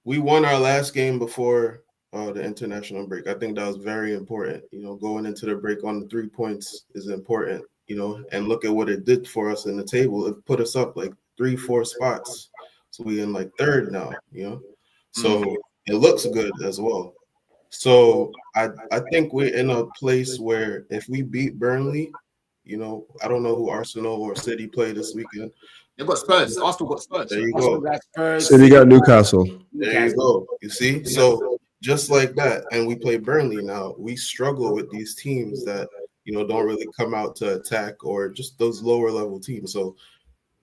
we won our last game before the international break. I think that was very important. Going into the break on the 3 points is important, and look at what it did for us in the table. It put us up like 3-4 spots. So we in like third now, So it looks good as well. So I think we're in a place where if we beat Burnley, I don't know who Arsenal or City play this weekend. They've got Spurs. Arsenal got Spurs. There you Arsenal go. got Spurs. City got Newcastle. There you go. You see? So just like that, and we play Burnley now, we struggle with these teams that, don't really come out to attack, or just those lower level teams. So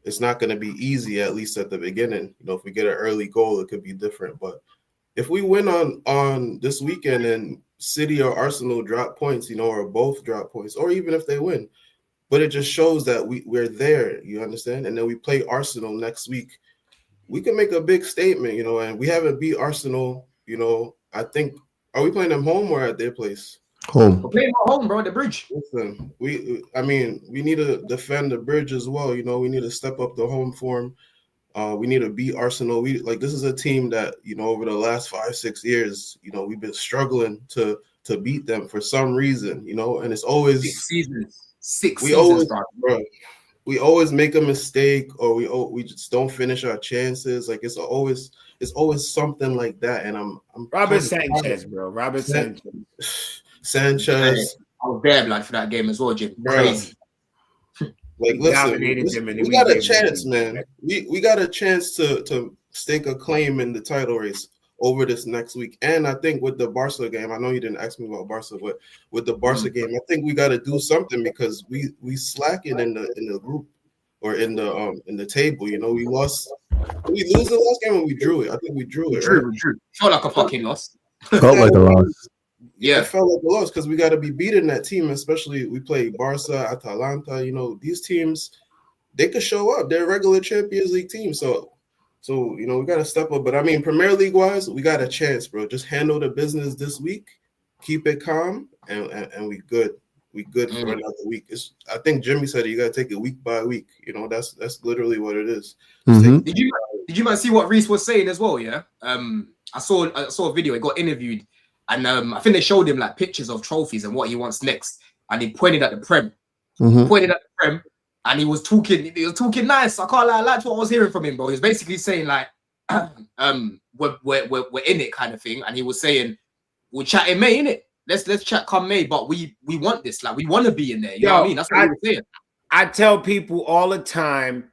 it's not going to be easy, at least at the beginning. If we get an early goal, it could be different. But if we win on this weekend and City or Arsenal drop points, or both drop points, or even if they win, but it just shows that we're there, you understand? And then we play Arsenal next week. We can make a big statement, and we haven't beat Arsenal, I think. Are we playing them home or at their place? Home. We're playing at home, bro, the Bridge. Listen, we need to defend the Bridge as well. We need to step up the home form. We need to beat Arsenal. This is a team that, over the last 5-6 years, we've been struggling to beat them for some reason, and it's always 6 seasons. 6 seasons, bro. We always make a mistake, or we just don't finish our chances. Like it's always something like that. And I'm Robert Sanchez, bro. Robert Sanchez. I was there, blood, for that game as well, Jim. Bro. Crazy. Like, listen, we got a chance, man. We got a chance to stake a claim in the title race over this next week. And I think with the Barca game, I know you didn't ask me about Barca, but with the Barca game, I think we got to do something, because we slacking in the group, or in the table. We lost. We lose the last game, and we drew it. I think we drew it. We drew. Felt like a fucking loss. Felt like a loss. Yeah, it felt like a loss, because we got to be beating that team, especially we play Barca, Atalanta. These teams, they could show up. They're a regular Champions League team. So we got to step up. But I mean, Premier League wise, we got a chance, bro. Just handle the business this week, keep it calm, and we good. We good for another week. I think Jimmy said you got to take it week by week. That's literally what it is. Mm-hmm. Did you see what Reece was saying as well? Yeah. I saw a video. He got interviewed, and I think they showed him like pictures of trophies and what he wants next. And he pointed at the Prem. And he was talking nice. I can't lie, I liked what I was hearing from him, bro. He was basically saying like, we're in it kind of thing. And he was saying, we'll chat in May, innit? Let's chat come May, but we want this. Like, we want to be in there. You know what I mean? That's what he was saying. I tell people all the time,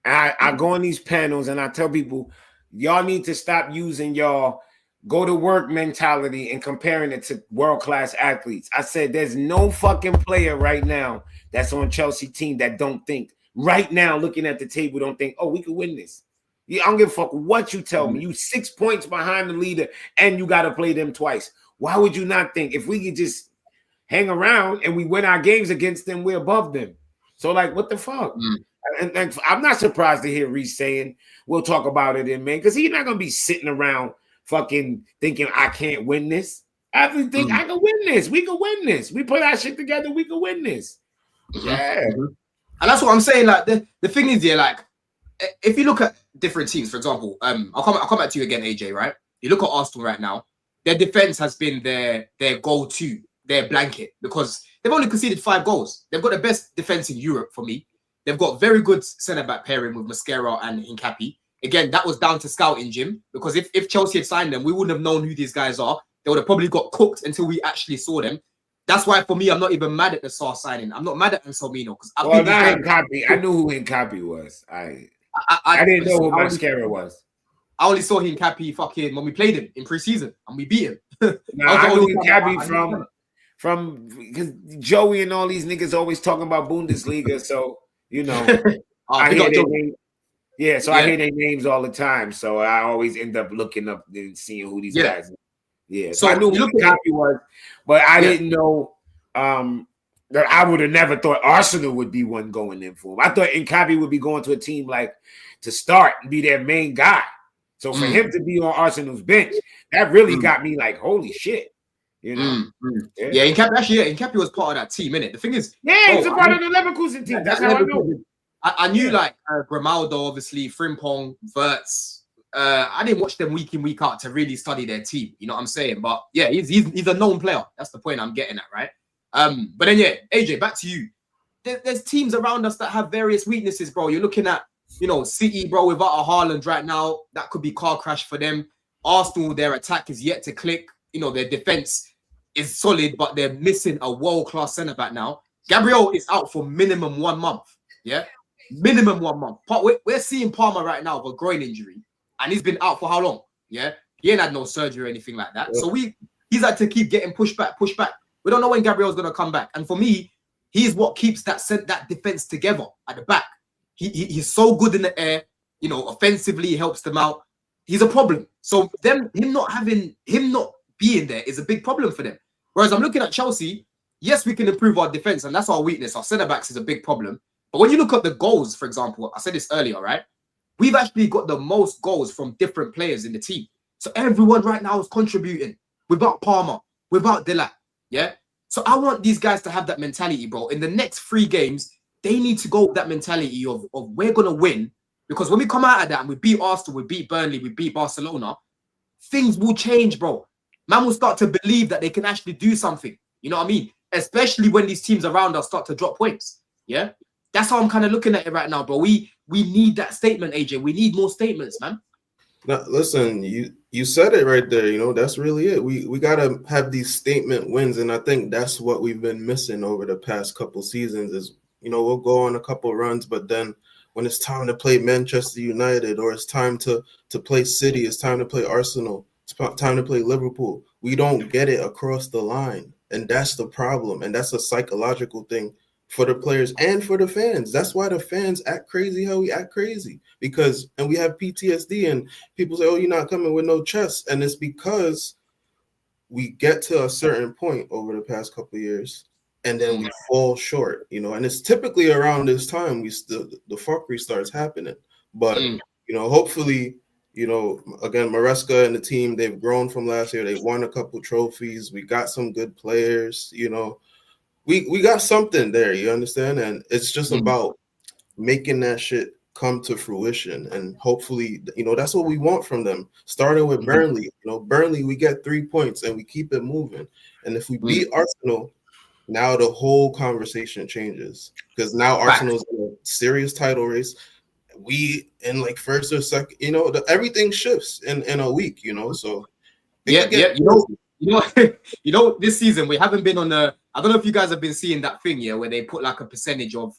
I go on these panels and I tell people, y'all need to stop using y'all go to work mentality and comparing it to world-class athletes. I said, there's no fucking player right now that's on Chelsea team that don't think right now, looking at the table, don't think, oh, we could win this. I don't give a fuck what you tell me. You 6 points behind the leader and you got to play them twice. Why would you not think if we could just hang around and we win our games against them, we're above them? So, like, what the fuck? And I'm not surprised to hear Reece saying, we'll talk about it in May, because he's not going to be sitting around fucking thinking I can't win this. I think I can win this. We can win this. We put our shit together. We can win this. Yeah. And that's what I'm saying. Like, the thing is, yeah, like, if you look at different teams, for example, I'll come back to you again, AJ, right? You look at Arsenal right now, their defense has been their go-to, their blanket, because they've only conceded 5 goals. They've got the best defense in Europe for me. They've got very good centre-back pairing with Mascara and Hincapi. Again, that was down to scouting, Jim, because if Chelsea had signed them, we wouldn't have known who these guys are. they would have probably got cooked until we actually saw them. That's why for me, I'm not even mad at the Sarr signing. I'm not mad at Anselmino because I think I knew who Hincapi was. I didn't know who Mascara was. I only saw Hincapi fucking when we played him in preseason and we beat him. I knew Hincapi from because Joey and all these niggas always talking about Bundesliga, so you know I hear their names. Yeah, so I hear their names all the time, so I always end up looking up and seeing who these guys are. Yeah, so I knew who Hincapi was, but I didn't know that I would have never thought Arsenal would be one going in for him. I thought Hincapi would be going to a team like to start and be their main guy. So for him to be on Arsenal's bench, that really got me like, holy shit. You know? Yeah, Hincapi was part of that team, innit? The thing is, he's a part of the Leverkusen team. That's how I know. I knew like Grimaldo, obviously, Frimpong, Wirtz. I didn't watch them week in, week out to really study their team. You know what I'm saying? But yeah, he's a known player. That's the point I'm getting at, right? But then AJ, back to you. There's teams around us that have various weaknesses, bro. You're looking at, City, bro, without a Haaland right now, that could be car crash for them. Arsenal, their attack is yet to click. Their defense is solid, but they're missing a world-class centre-back now. Gabriel is out for minimum 1 month. Yeah? Minimum 1 month. We're seeing Palmer right now with a groin injury, and he's been out for how long? Yeah? He ain't had no surgery or anything like that. So he's had to keep getting pushed back. We don't know when Gabriel's going to come back. And for me, he's what keeps that defense together at the back. He's so good in the air. Offensively, he helps them out. He's a problem. So him not being there is a big problem for them. Whereas I'm looking at Chelsea, yes, we can improve our defense, and that's our weakness. Our centre-backs is a big problem. But when you look at the goals, for example, I said this earlier, right? We've actually got the most goals from different players in the team. So everyone right now is contributing without Palmer, without Delac. Yeah. So I want these guys to have that mentality, bro. In the next 3 games, they need to go with that mentality of we're going to win. Because when we come out of that and we beat Arsenal, we beat Burnley, we beat Barcelona, things will change, bro. Man will start to believe that they can actually do something. You know what I mean? Especially when these teams around us start to drop points. Yeah. That's how I'm kind of looking at it right now, bro. We need that statement, AJ. We need more statements, man. Now, listen, you said it right there. That's really it. We gotta have these statement wins, and I think that's what we've been missing over the past couple seasons. Is we'll go on a couple runs, but then when it's time to play Manchester United, or it's time to play City, it's time to play Arsenal, it's time to play Liverpool, we don't get it across the line, and that's the problem. And that's a psychological thing for the players and for the fans. That's why the fans act crazy how we act crazy, and we have PTSD, and people say, oh, you're not coming with no chest. And it's because we get to a certain point over the past couple of years, and then we fall short, and it's typically around this time the fuckery starts happening. But, hopefully, again, Maresca and the team, they've grown from last year. They won a couple trophies. We got some good players, We got something there, you understand? And it's just about making that shit come to fruition. And hopefully, that's what we want from them. Starting with Burnley, Burnley, we get 3 points and we keep it moving. And if we beat Arsenal, now the whole conversation changes, because now Arsenal's in a serious title race. We in like first or second, everything shifts in a week, so this season we haven't been on the. I don't know if you guys have been seeing that thing, where they put like a percentage of,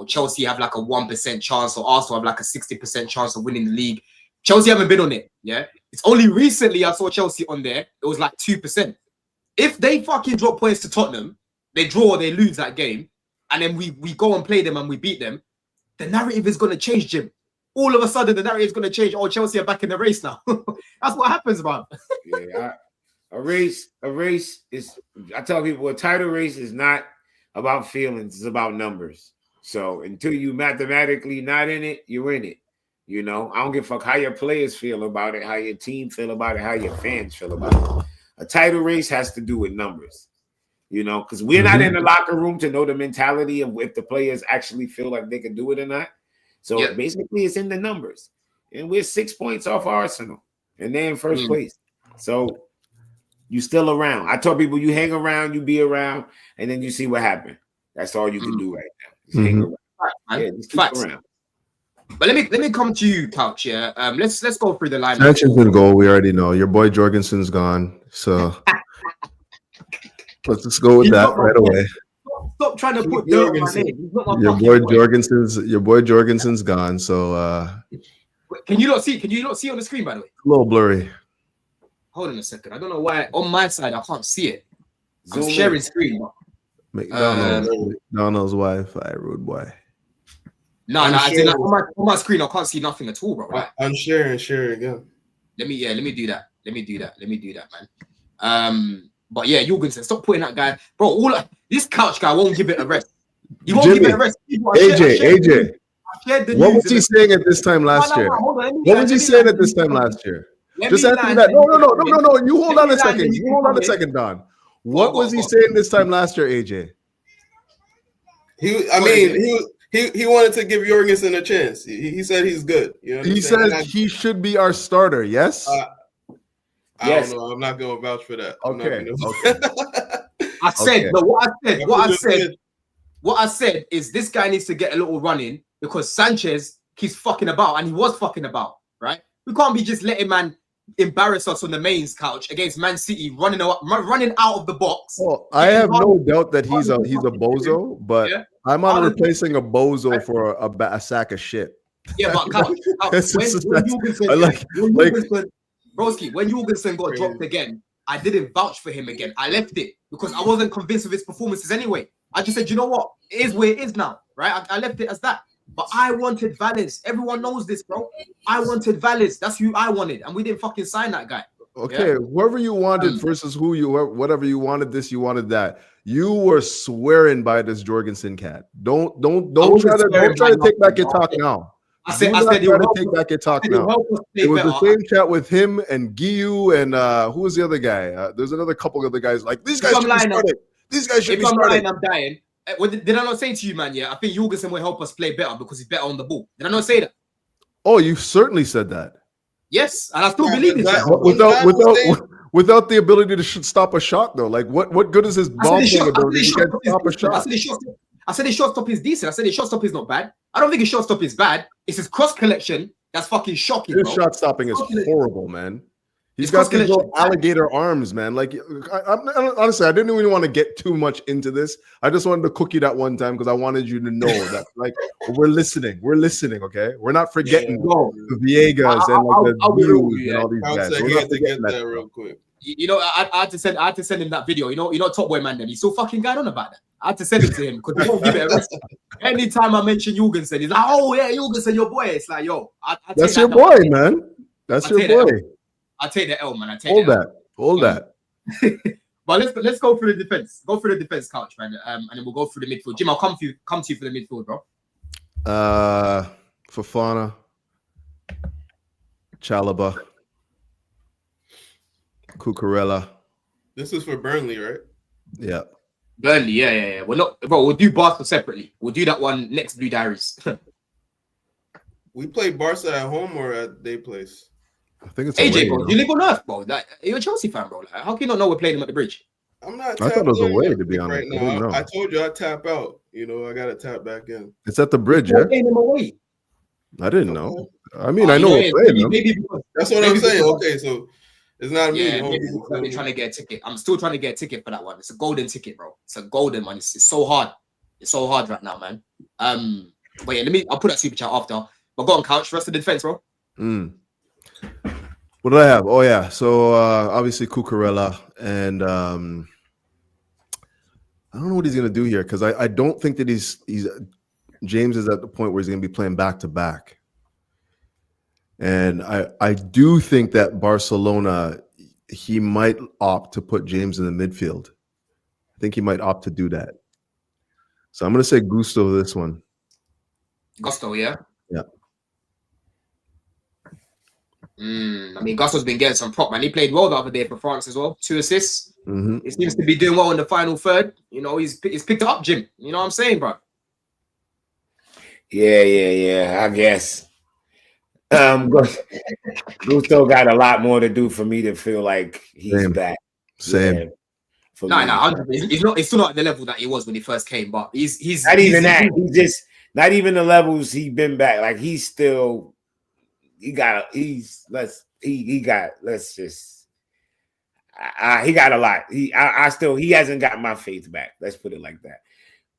Chelsea have like a 1% chance, or Arsenal have like a 60% chance of winning the league. Chelsea haven't been on it, yeah. It's only recently I saw Chelsea on there. It was like 2%. If they fucking drop points to Tottenham, they draw or they lose that game, and then we go and play them and we beat them, the narrative is going to change, Jim. All of a sudden, the narrative is going to change. Oh, Chelsea are back in the race now. That's what happens, man. A race is, I tell people, a title race is not about feelings, it's about numbers. So until you mathematically not in it, you're in it. I don't give a fuck how your players feel about it, how your team feel about it, how your fans feel about it. A title race has to do with numbers, because we're not in the locker room to know the mentality of if the players actually feel like they can do it or not. So basically it's in the numbers. And we're 6 points off Arsenal, and they're in first place. So you still around. I told people you hang around, you be around, and then you see what happened. That's all you can do right now. Just hang around. Just keep around. But let me come to you, Couch. Yeah. Let's go through the lineup. Sanchez in goal. We already know. Your boy Jorgensen's gone. So let's just go with that right away. Stop trying to put dirt on my name. He's not my Your fucking boy Jorgensen's gone. So can you not see on the screen, by the way? a little blurry. Hold on a second. I don't know why on my side I can't see it. I'm Zoom sharing in. screen. McDonald's Wi-Fi, rude boy. No, as in, like, on my screen I can't see nothing at all, bro. Right? I'm sharing again. Let me do that. Let me do that, man. But yeah, Jorgensen, stop putting that guy, bro. This Couch guy won't give it a rest. He won't give it a rest. AJ. What was he saying at this time last year? What was he saying at this time last year? Just answer me that. No. You hold on a second. You hold on a second, Don. What was he saying this time last year, AJ? He wanted to give Jorgensen a chance. He said he's good. You know, he says he should be our starter. Yes. I don't know. I'm not going to vouch for that. Okay. I said, but what I said is this guy needs to get a little run in because Sanchez keeps fucking about, and he was fucking about, right? We can't be just letting man embarrass us on the mains, Couch, against Man City running out of the box. Well, I have no doubt that he's a bozo, but yeah. I'm not replacing a bozo for a sack of shit. Yeah, but Couch, when Jorgensen got dropped again, I didn't vouch for him again. I left it because I wasn't convinced of his performances anyway. I just said, you know what? It is where it is now, right? I left it as that. But I wanted Valles. Everyone knows this, bro. I wanted Valles. That's who I wanted. And we didn't fucking sign that guy. Okay, yeah? Whoever you wanted versus whatever you wanted this, you wanted that. You were swearing by this Jorgensen cat. Don't try to take back your talk now. I said take back your talk now. It was the same chat with him and Giu and who was the other guy? There's another couple of other guys like these guys should be started. These guys should be started. I'm dying. Did I not say to you, man? Yeah, I think Jorgensen will help us play better because he's better on the ball. Did I not say that? Oh, you certainly said that. Yes, and I still believe it. Without the ability to stop a shot, though, like what good is his ball playing ability? He can't stop a shot. I said his shot stop is decent. I said his shot stop is not bad. I don't think his shot stop is bad. It's his cross collection that's fucking shocking. His shot stopping is horrible, man. He's got these little alligator arms, man. Like, honestly, I didn't even want to get too much into this. I just wanted to cook you that one time because I wanted you to know that, like, we're listening. We're listening, okay? We're not forgetting the Viegas and like the Views and all these guys. We're not forgetting that real quick. You know, I had to send him that video. You know, Top Boy man. Then he's still fucking going on about that. I had to send it to him because he won't give it a rest. Anytime I mention Jorgensen, he's like, "Oh yeah, Jorgensen, your boy." It's like, yo, that's your boy, man. That's your boy. I take the L, man. Hold that. But let's go through the defense. Go through the defense, Couch, man. And then we'll go through the midfield. Jim, I'll come to you for the midfield, bro. Fofana, Chalobah, Cucurella. This is for Burnley, right? Yeah. Burnley, yeah. We'll do Barca separately. We'll do that one next Blue Diaries. We play Barca at home or at their place? I think it's AJ, bro. You live on Earth, bro. Like, you're a Chelsea fan, bro. Like, how can you not know we're playing them at the bridge? I'm not. I thought it was away, to be honest. Right now. I told you I tap out. You know, I got to tap back in. It's at the bridge, yeah? Playing them away. I didn't know. I mean, I know we're playing them. That's what I'm saying. Okay, so it's not me. Maybe trying to get a ticket. I'm still trying to get a ticket for that one. It's a golden ticket, bro. It's a golden one. It's so hard. It's so hard right now, man. But yeah, I'll put that super chat after. But go on, Couch. Rest of the defense, bro. What do I have? Oh yeah, so obviously Cucurella, and I don't know what he's gonna do here because I don't think that he's James is at the point where he's gonna be playing back to back, and I do think that Barcelona he might opt to put James in the midfield. I think he might opt to do that. So I'm gonna say Gusto this one. Gusto, yeah. Yeah. I mean, Gusto's been getting some prop, man. He played well the other day for France as well. 2 assists. He seems to be doing well in the final third. You know, he's picked it up, Jim. You know what I'm saying, bro? Yeah. I guess. Gusto got a lot more to do for me to feel like he's back. Same. No. He's still not at the level that he was when he first came, but he's not even that. not even the levels he been back. Like he's still, he got he got a lot. He hasn't got my faith back. Let's put it like that.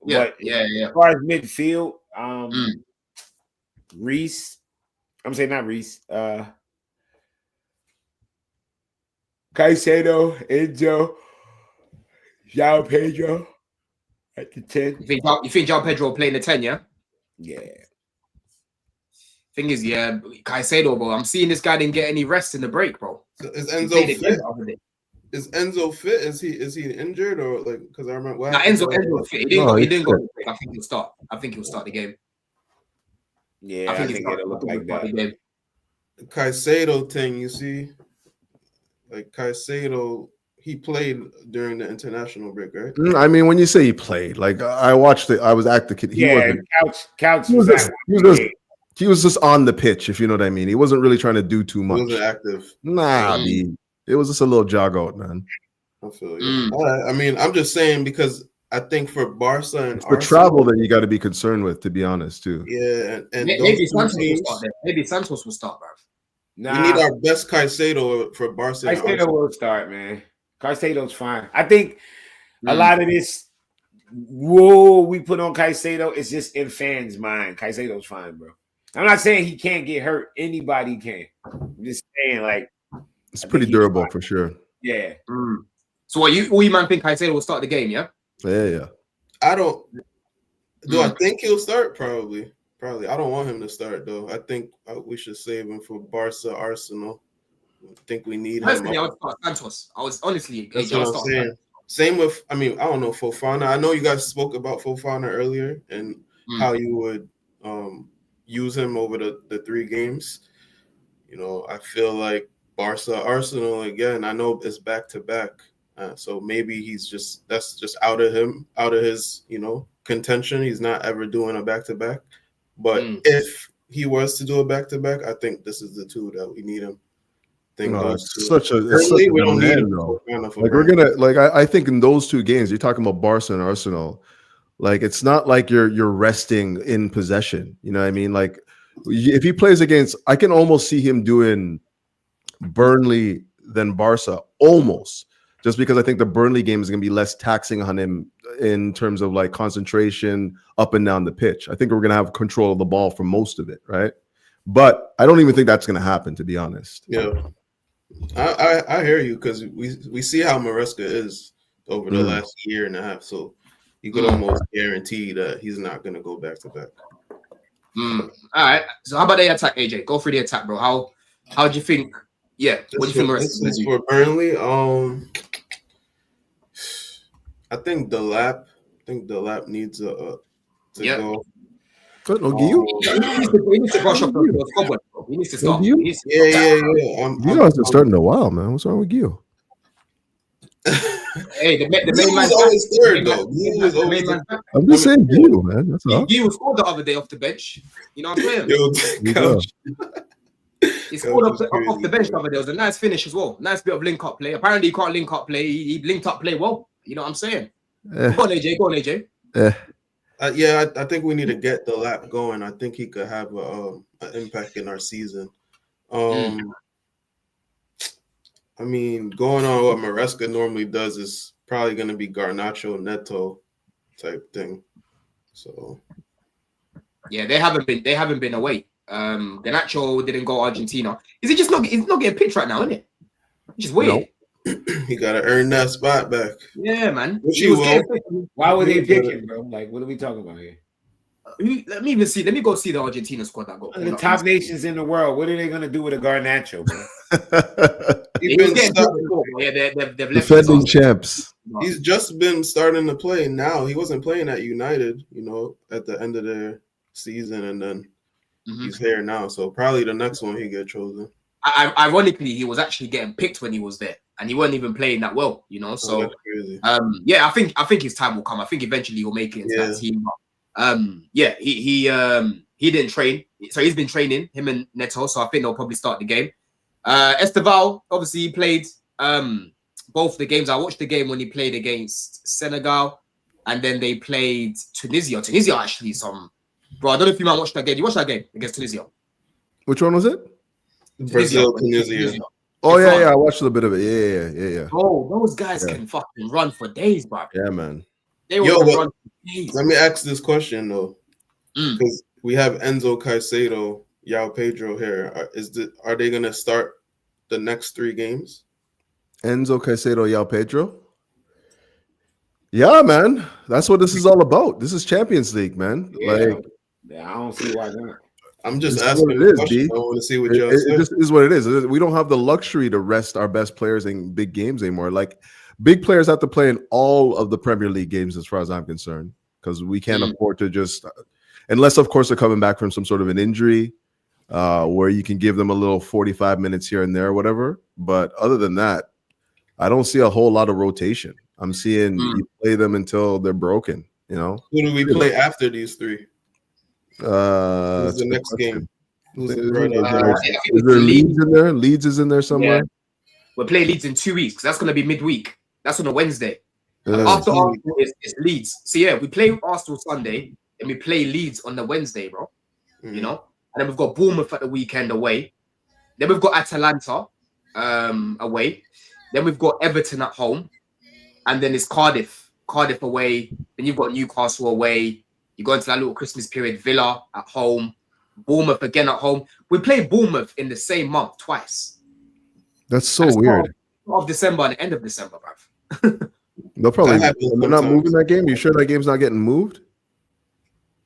Yeah, But yeah. as far as midfield, Reese, I'm saying not Reese, Caicedo, Enzo, João Pedro at the 10. You think João Pedro will play in the 10, yeah? Yeah. Thing is, yeah, Caicedo, bro. I'm seeing this guy didn't get any rest in the break, bro. So is Enzo fit? Is Enzo fit? Is he injured or like? Because I remember. Enzo fit. He didn't go. I think he'll start. I think he'll start the game. Yeah, I think it'll look like that. Caicedo thing, you see, like Caicedo, he played during the international break, right? I mean, when you say he played, like I watched it, I was at the kid. He Couch. He was just on the pitch, if you know what I mean. He wasn't really trying to do too much. He wasn't active. Nah, it was just a little jog out, man. I feel you. I mean, I'm just saying because I think for Barca and it's the travel that you got to be concerned with, to be honest, too. Yeah, and maybe Santos will start there. Maybe Santos will start, bro. We need our best Caicedo for Barca. Caicedo will start, man. Caicedo's fine. I think a lot of this we put on Caicedo is just in fans' mind. Caicedo's fine, bro. I'm not saying he can't get hurt. Anybody can. I'm just saying, like, it's pretty durable for sure. Yeah. So what you man think Caicedo will start the game? Yeah. Yeah. I don't. Do I think he'll start? Probably. I don't want him to start though. I think we should save him for Barca Arsenal. I think we need him. I would start Santos. I was honestly. That's what I'm saying. Same with. I mean, I don't know Fofana. I know you guys spoke about Fofana earlier and how you would use him over the 3 games. You know, I feel like Barca Arsenal again. I know it's back to back, so maybe that's just out of his contention. He's not ever doing a back to back. But if he was to do a back to back, I think this is the 2 that we need him. It's such a we don't need him though. Like we're gonna I think in those 2 games you're talking about Barca and Arsenal. Like it's not like you're resting in possession. You know what I mean? Like if he plays against, I can almost see him doing Burnley than Barca, almost, just because I think the Burnley game is going to be less taxing on him in terms of like concentration up and down the pitch. I think we're going to have control of the ball for most of it, right? But I don't even think that's going to happen, to be honest. Yeah, I hear you because we see how Maresca is over the last year and a half, so you could almost guarantee that he's not going to go back to back. All right. So how about the attack, AJ? Go through the attack, bro. How do you think? Yeah. What do you think? This is for Burnley. I think the lap needs to go. Good, Ogiu. He needs to brush up the cobweb, bro. He needs to start. Yeah. You hasn't started in a while, man. What's wrong with you? Hey, the main man was always third, though. I'm just saying you, man. That's all. He was scored the other day off the bench. You know what I'm saying? He scored off the bench the other day. It was a nice finish as well. Nice bit of link-up play. Apparently, he can't link-up play. He linked up play well. You know what I'm saying? Go on, AJ. Yeah, I think we need to get the lap going. I think he could have an impact in our season. I mean, going on what Maresca normally does is probably going to be Garnacho Neto type thing. So, yeah, they haven't been away. Garnacho didn't go Argentina. Is he just not? He's not getting picked right now, isn't it? Which is weird. Nope. He got to earn that spot back. Yeah, man. Why would they pick him, bro? Like, what are we talking about here? Let me go see the Argentina squad that got the top nations in the world. What are they gonna do with a Garnacho, bro? They've left defending champs. He's just been starting to play now. He wasn't playing at United, at the end of their season, and then he's here now. So probably the next one he get chosen. Ironically, he was actually getting picked when he was there, and he wasn't even playing that well, So, that's crazy. I think his time will come. I think eventually he'll make it into that team. He didn't train, so he's been training him and Neto. So I think they'll probably start the game. Estevao, obviously, he played both the games. I watched the game when he played against Senegal, and then they played Tunisia. Tunisia actually some Bro, I don't know if you might watch that game. You watched that game against Tunisia? Which one was it? Brazil, Tunisia. Oh yeah, I watched a little bit of it. Yeah. Oh, those guys can fucking run for days, bro. Yeah, man. They will run for days. Let me ask this question though, Mm. because we have Enzo Caicedo, Yao Pedro here. Are they gonna start the next 3 games? Enzo Caicedo, Yao Pedro. Yeah, man. That's what this is all about. This is Champions League, man. Yeah. I don't see why not. I'm just It's asking what it the is, question. B. I want to see what y'all It say. just is what it is. We don't have the luxury to rest our best players in big games anymore. Like big players have to play in all of the Premier League games, as far as I'm concerned, because we can't afford to just, unless of course they're coming back from some sort of an injury, where you can give them a little 45 minutes here and there or whatever. But other than that, I don't see a whole lot of rotation. I'm seeing you play them until they're broken. You know, Who do we play after these 3? Who's Who's the next game? Who's Is there there Leeds in there? Leeds is in there somewhere. Yeah. We'll play Leeds in 2 weeks. That's going to be midweek. That's on a Wednesday. Yeah. After Arsenal is Leeds. So yeah, we play Arsenal Sunday and we play Leeds on the Wednesday, bro. You know, and then we've got Bournemouth at the weekend away. Then we've got Atalanta away. Then we've got Everton at home, and then it's Cardiff away. Then you've got Newcastle away. You go into that little Christmas period. Villa at home, Bournemouth again at home. We play Bournemouth in the same month twice. That's so weird. Start of December and the end of December, bruv. They'll probably That happens they're not sometimes. moving that game. You sure that game's not getting moved?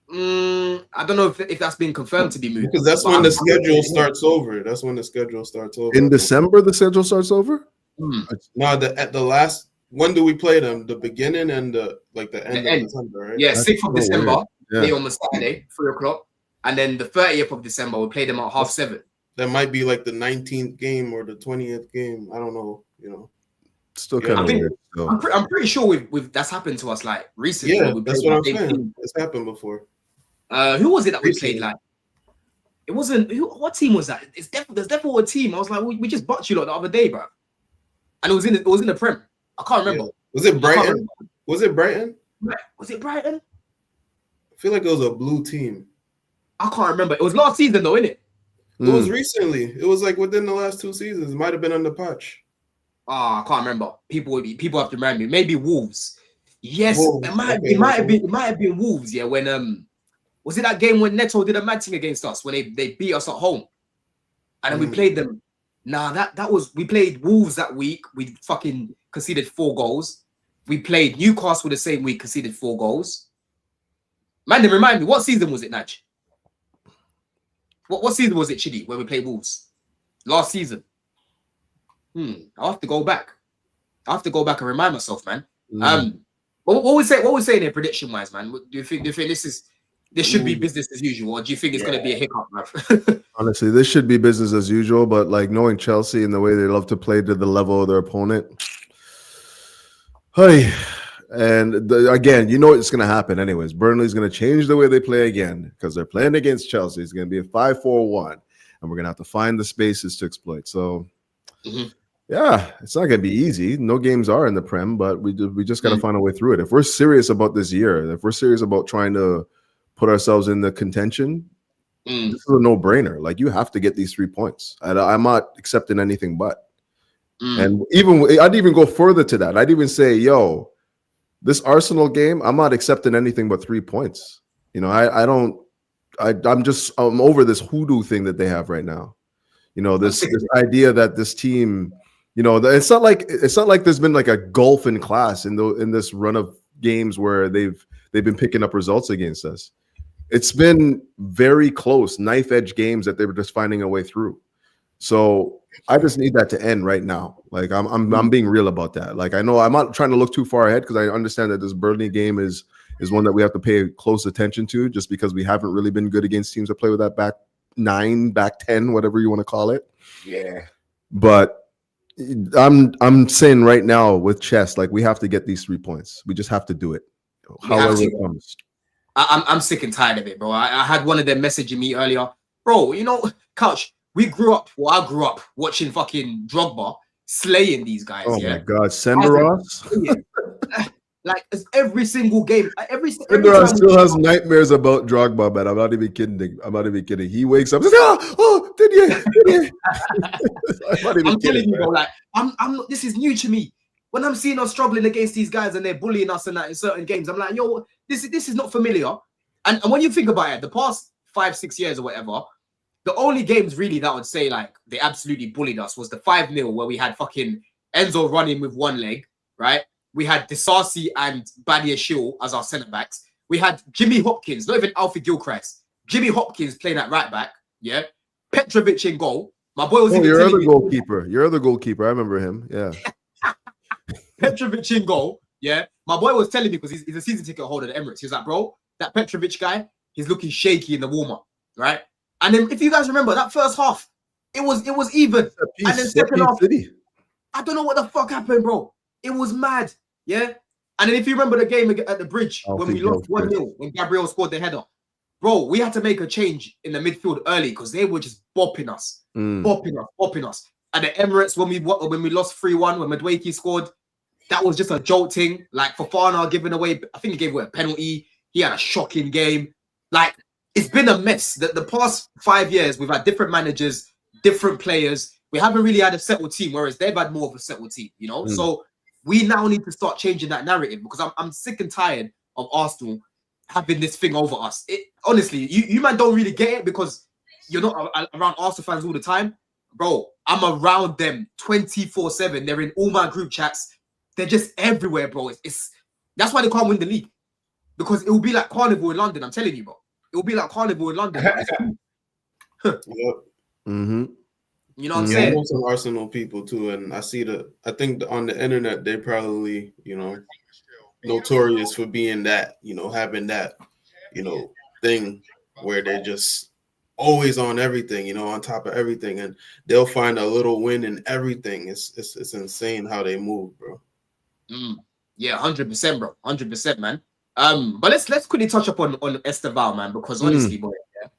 I don't know if that's been confirmed to be moved. Because that's when the schedule starts over. That's when the schedule starts over. In December, the schedule starts over. No, at the last. When do we play them? The beginning and the end of December, right? Yeah, That's 6th of so December. weird. Play on the Saturday, 3:00, and then the 30th of December we play them at 7:30. That might be like the 19th game or the 20th game. I don't know. You know. Still Yeah. kind I of think- weird. So. I'm pretty sure we've that's happened to us like recently. Yeah, where we that's played what I'm the same saying. team. It's happened before. Who was it that we Recently. played like? It wasn't what team was that? There's definitely a team. I was like, we just botched you lot the other day, bro. And it was in the Prem. I can't remember. Yeah. Was it Brighton? Was it Brighton? Was it Brighton? I feel like it was a blue team. I can't remember. It was last season though, innit? It was recently. It was like within the last 2 seasons. It might have been on the patch. I can't remember. People have to remind me. Maybe Wolves. Yes, Wolves, it might okay, have been Wolves. Yeah, when was it that game when Neto did a mad thing against us when they beat us at home, and then we played them. Nah, that was we played Wolves that week. We fucking conceded 4 goals. We played Newcastle the same week, conceded 4 goals. Man, then remind me, what season was it, Naj? What season was it, Chidi, when we played Wolves? Last season. I'll have to go back. And remind myself, man. What we saying here prediction wise, man? Do you think this should be business as usual, or do you think it's going to be a hiccup, man? Honestly, this should be business as usual, but like knowing Chelsea and the way they love to play to the level of their opponent, hey, and again, you know it's going to happen anyways. Burnley's going to change the way they play again because they're playing against Chelsea. It's going to be a 5-4-1, and we're going to have to find the spaces to exploit. So, yeah, it's not going to be easy. No games are in the Prem, but we just got to find a way through it. If we're serious about this year, if we're serious about trying to put ourselves in the contention, this is a no-brainer. Like, you have to get these 3 points. I'm not accepting anything but. And I'd even go further to that. I'd even say, yo, this Arsenal game, I'm not accepting anything but 3 points. You know, I'm over this hoodoo thing that they have right now. You know, this idea that this team, you know, it's not like there's been like a gulf in class in this run of games where they've been picking up results against us. It's been very close, knife edge games that they were just finding a way through. So I just need that to end right now. Like I'm being real about that. Like I know I'm not trying to look too far ahead because I understand that this Burnley game is one that we have to pay close attention to just because we haven't really been good against teams that play with that back 9, back 10, whatever you want to call it. Yeah. But I'm saying right now with chess, like we have to get these 3 points. We just have to do it. However it comes. I'm sick and tired of it, bro. I had one of them messaging me earlier. Bro, you know, Couch, I grew up watching fucking Drogba slaying these guys. Oh yeah? my God, Senderos. Like it's every single game, every Lindelof time still has nightmares about Drogba, man. I'm not even kidding. I'm not even kidding. He wakes up, says, did you? I'm not even I'm kidding, telling you, man. bro. Like I'm not. This is new to me. When I'm seeing us struggling against these guys and they're bullying us and that in certain games, I'm like, yo, this is not familiar. And when you think about it, the past 5-6 years or whatever, the only games really that I would say like they absolutely bullied us was the 5-0 where we had fucking Enzo running with one leg, right? We had Disasi and Badiashile as our centre backs. We had Jimmy Hopkins, not even Alfie Gilchrist. Jimmy Hopkins playing at right back, yeah. Petrovic in goal. My boy was even your telling other me, goalkeeper. Your other goalkeeper. I remember him. Yeah. Petrovic in goal, yeah. My boy was telling me because he's a season ticket holder at Emirates. He was like, bro, that Petrovic guy, he's looking shaky in the warm-up, right? And then if you guys remember that first half, it was even. And then second half, I don't know what the fuck happened, bro. It was mad, yeah. And then if you remember the game at the bridge when we lost 1-0, when Gabriel scored the header, bro, we had to make a change in the midfield early because they were just bopping us. At the Emirates when we lost 3-1, when Madueke scored, that was just a jolting. Like Fofana giving away, I think he gave away a penalty. He had a shocking game. Like it's been a mess. The past 5 years, we've had different managers, different players. We haven't really had a settled team, whereas they've had more of a settled team, you know? So we now need to start changing that narrative because I'm sick and tired of Arsenal having this thing over us. Honestly, you man don't really get it because you're not around Arsenal fans all the time. Bro, I'm around them 24/7. They're in all my group chats. They're just everywhere, bro. That's why they can't win the league. Because it will be like Carnival in London, I'm telling you, bro. It will be like Carnival in London. Yep. Mm-hmm. You know what I'm saying? I know some Arsenal people too, and I think on the internet they probably, notorious for being that, having that, thing where they're just always on everything, on top of everything, and they'll find a little win in everything. It's insane how they move, bro. Yeah, 100%, bro. 100%, man. But let's quickly touch up on Estevao, man, because honestly, boy, yeah,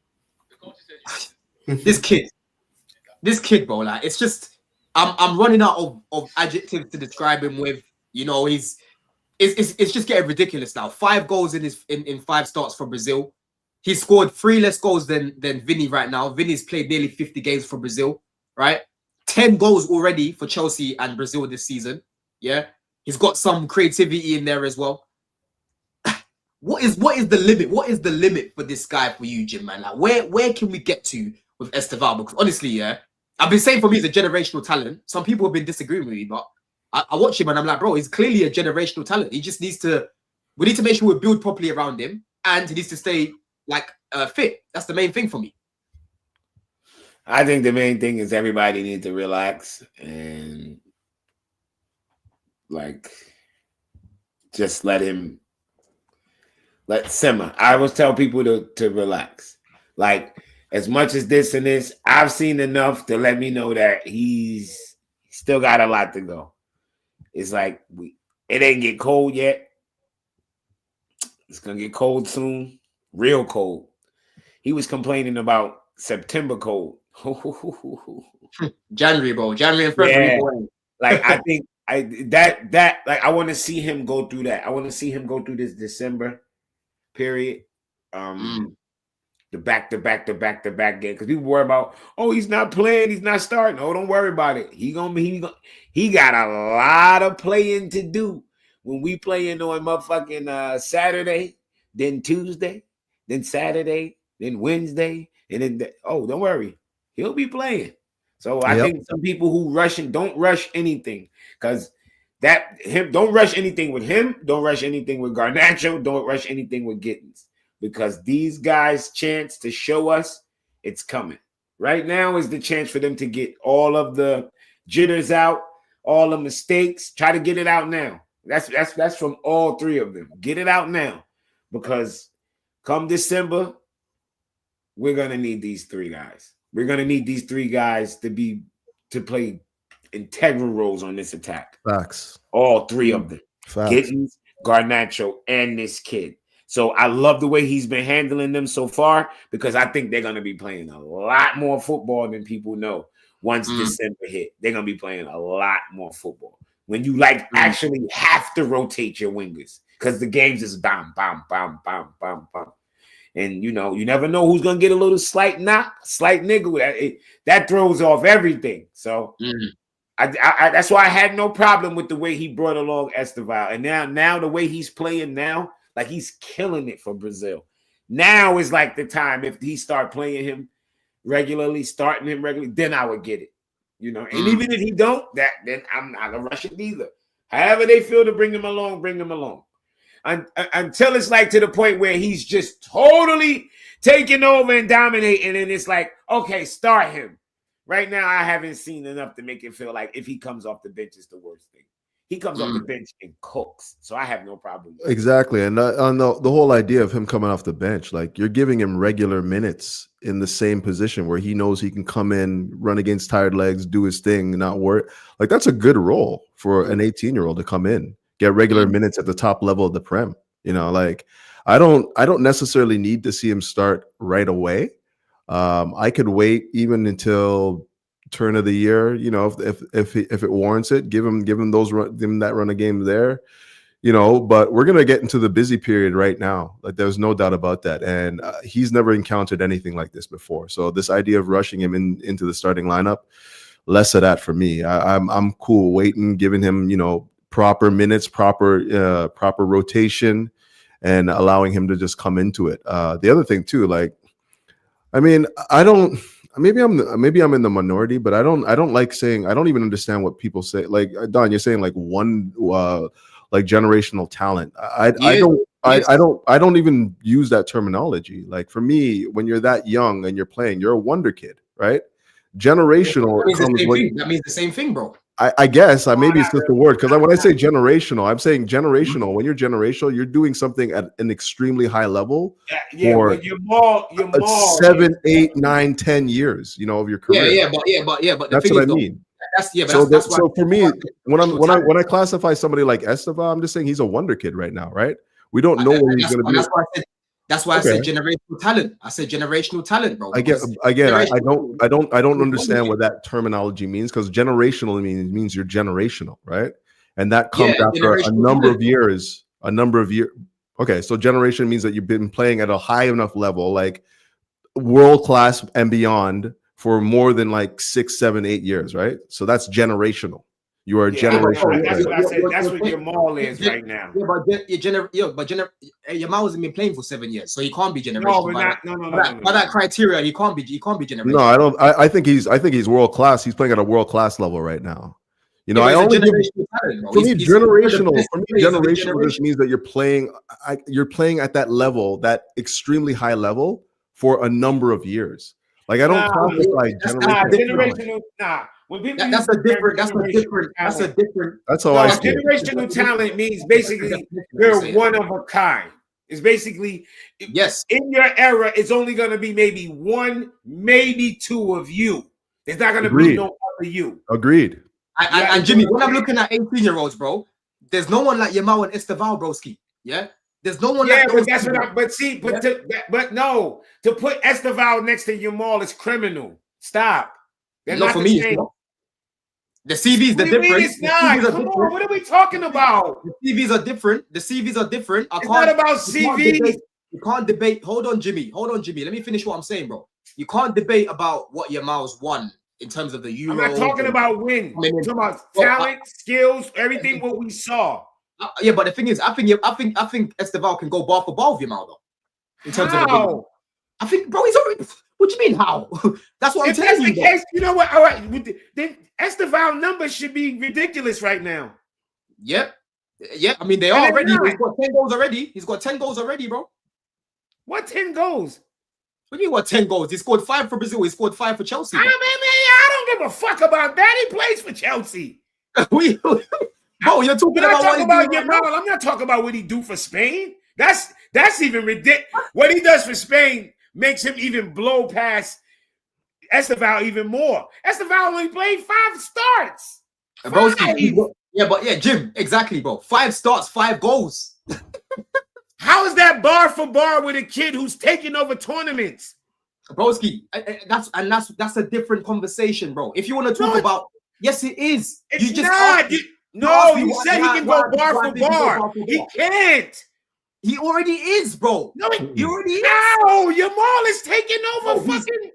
this kid, bro, like it's just I'm running out of adjectives to describe him with. It's just getting ridiculous now. 5 goals in 5 starts for Brazil. He scored 3 less goals than Vinny right now. Vinny's played nearly 50 games for Brazil, right? 10 goals already for Chelsea and Brazil this season. Yeah, he's got some creativity in there as well. What is the limit? What is the limit for this guy for you, Jim, man? Like where can we get to with Estevao? Because honestly, yeah, I've been saying for me he's a generational talent. Some people have been disagreeing with me, but I watch him and I'm like, bro, he's clearly a generational talent. He just needs to. We need to make sure we build properly around him, and he needs to stay like fit. That's the main thing for me. I think the main thing is everybody needs to relax and like just let simmer. I always tell people to relax. Like as much as this and this, I've seen enough to let me know that he's still got a lot to go. It's like it ain't get cold yet. It's gonna get cold soon, real cold. He was complaining about September cold. January, bro. January and February. Yeah. Like I think I want to see him go through that. I want to see him go through this December period. The back-to-back game. Because people worry about, he's not playing, he's not starting. Oh, don't worry about it. He got a lot of playing to do when we playing on motherfucking Saturday, then Tuesday, then Saturday, then Wednesday, and then don't worry. He'll be playing. So I think some people who don't rush anything. Because don't rush anything with him, don't rush anything with Garnacho, don't rush anything with Gittins. Because these guys' chance to show us it's coming. Right now is the chance for them to get all of the jitters out, all the mistakes. Try to get it out now. That's from all 3 of them. Get it out now. Because come December, we're gonna need these 3 guys. We're gonna need these 3 guys to play integral roles on this attack. Facts. All 3 of them. Facts. Gittins, Garnacho, and this kid. So I love the way he's been handling them so far because I think they're going to be playing a lot more football than people know once December hit. They're going to be playing a lot more football when you actually have to rotate your wingers because the games is bam, bam, bam, bam, bam, bam. And you never know who's gonna get a little slight knock, slight niggle. That throws off everything. So I that's why I had no problem with the way he brought along Estevao. And now the way he's playing now, like he's killing it for Brazil. Now is like the time if he start playing him regularly, starting him regularly, then I would get it. And even if he don't, then I'm not gonna rush it either. However they feel to bring him along, bring him along. Until it's like to the point where he's just totally taking over and dominating, and it's like, okay, start him. Right now, I haven't seen enough to make it feel like if he comes off the bench, it's the worst thing. He comes off the bench and cooks, so I have no problem with Exactly. And on the whole idea of him coming off the bench, like you're giving him regular minutes in the same position where he knows he can come in, run against tired legs, do his thing, not worry. Like that's a good role for an 18-year-old to come in, get regular minutes at the top level of the Prem. Like I don't necessarily need to see him start right away. I could wait even until turn of the year, if it warrants it, give him that run of game there, but we're going to get into the busy period right now. Like there's no doubt about that. And he's never encountered anything like this before. So this idea of rushing him into the starting lineup, less of that for me. I'm cool waiting, giving him, proper minutes, proper rotation, and allowing him to just come into it. The other thing too, maybe I'm in the minority, but I don't like saying, I don't even understand what people say. Like Don, you're saying like one like generational talent. I don't even use that terminology. Like for me, when you're that young and you're playing, you're a wonder kid, right? Generational that means the same thing, bro. I guess maybe it's just the word, because when I say generational, I'm saying generational. When you're generational, you're doing something at an extremely high level for you're more 7, 8, 9, 10 years, of your career. But that's what I mean. So for me, when I classify somebody like Estevao, I'm just saying he's a wonder kid right now, right? We don't know where he's going to be. That's why I said generational talent. I said generational talent, bro. I don't understand what that terminology means, because generational means you're generational, right? And that comes after a number of years. Okay, so generation means that you've been playing at a high enough level, like world class and beyond, for more than like 6, 7, 8 years, right? So that's generational. You are a generational. That's what I said. That's what your mall is right now. Yamal hasn't been playing for 7 years, so he can't be generational. By that criteria, he can't be generational. No, I don't. I think he's world class. He's playing at a world class level right now. I only for me generational just means that you're playing at that level, that extremely high level, for a number of years. Like I don't classify generational. When people that's a different. That's how I see generational talent means basically you're one of a kind. It's basically in your era, it's only going to be maybe one, maybe two of you. There's not going to be no other you. Agreed. And Jimmy, when I'm looking at 18-year-olds, bro, there's no one like Yamal and Estevao, broski. Yeah. There's no one. But that's what to put Estevao next to Yamal is criminal. Stop. They're not for me. The CVs are different. It's not. Come on, what are we talking about? The CVs are different. It's not about CVs. You can't debate. Hold on, Jimmy. Let me finish what I'm saying, bro. You can't debate about what Yamal's won in terms of the Euro. I'm not talking about win. I'm talking about talent, skills, everything what we saw. But the thing is, I think Estevao can go bar for bar with Yamal though. In terms of the I think, bro, he's already. What do you mean? How? That's what I'm telling you. If that's the case, you know what? All right, then Estevao numbers should be ridiculous right now. Yep. I mean, they are already. He's got 10 goals already. He's got 10 goals already, bro. What 10 goals? What do you mean? What 10 goals? He scored 5 for Brazil. He scored 5 for Chelsea. I don't give a fuck about that. He plays for Chelsea. Bro, you're talking about Yamal. I'm not talking about what he do for Spain. That's even ridiculous. What he does for Spain makes him even blow past Estevao even more. Estevao only played 5 starts. Jim, exactly, bro. 5 starts, 5 goals. How is that bar for bar with a kid who's taking over tournaments? Broski, that's a different conversation, bro. If you want to talk about, yes, it is. It's not. No, you said he can go bar for bar. He can't. He already is, bro. No, he already is. No, Yamal is taking over fucking.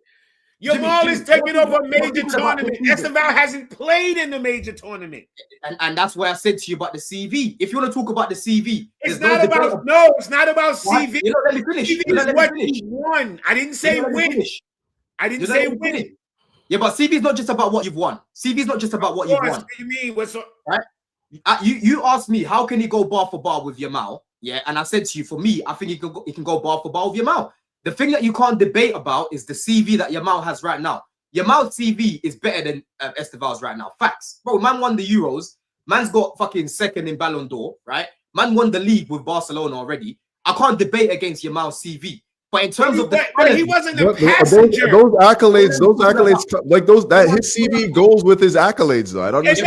Yamal is taking over a major tournament. Estevao hasn't played in the major tournament. And that's why I said to you about the CV. If you want to talk about the CV, it's not about it's not about CV. You don't let me finish. CV is what he won. I didn't say win. I didn't say win. Yeah, but CV is not just about what you've won. CV is not just about what you've won. What do you mean? What's right? You asked me how can he go bar for bar with Yamal? Yeah, and I said to you, for me, I think he can go bar for bar with Yamal. The thing that you can't debate about is the CV that Yamal has right now. Yamal's CV is better than Estevao's right now. Facts. Bro, man won the Euros. Man's got fucking second in Ballon d'Or, right? Man won the league with Barcelona already. I can't debate against Yamal's CV. But in terms of the but he wasn't a passenger. Those accolades, like those that his CV goes with his accolades, though. I don't know. He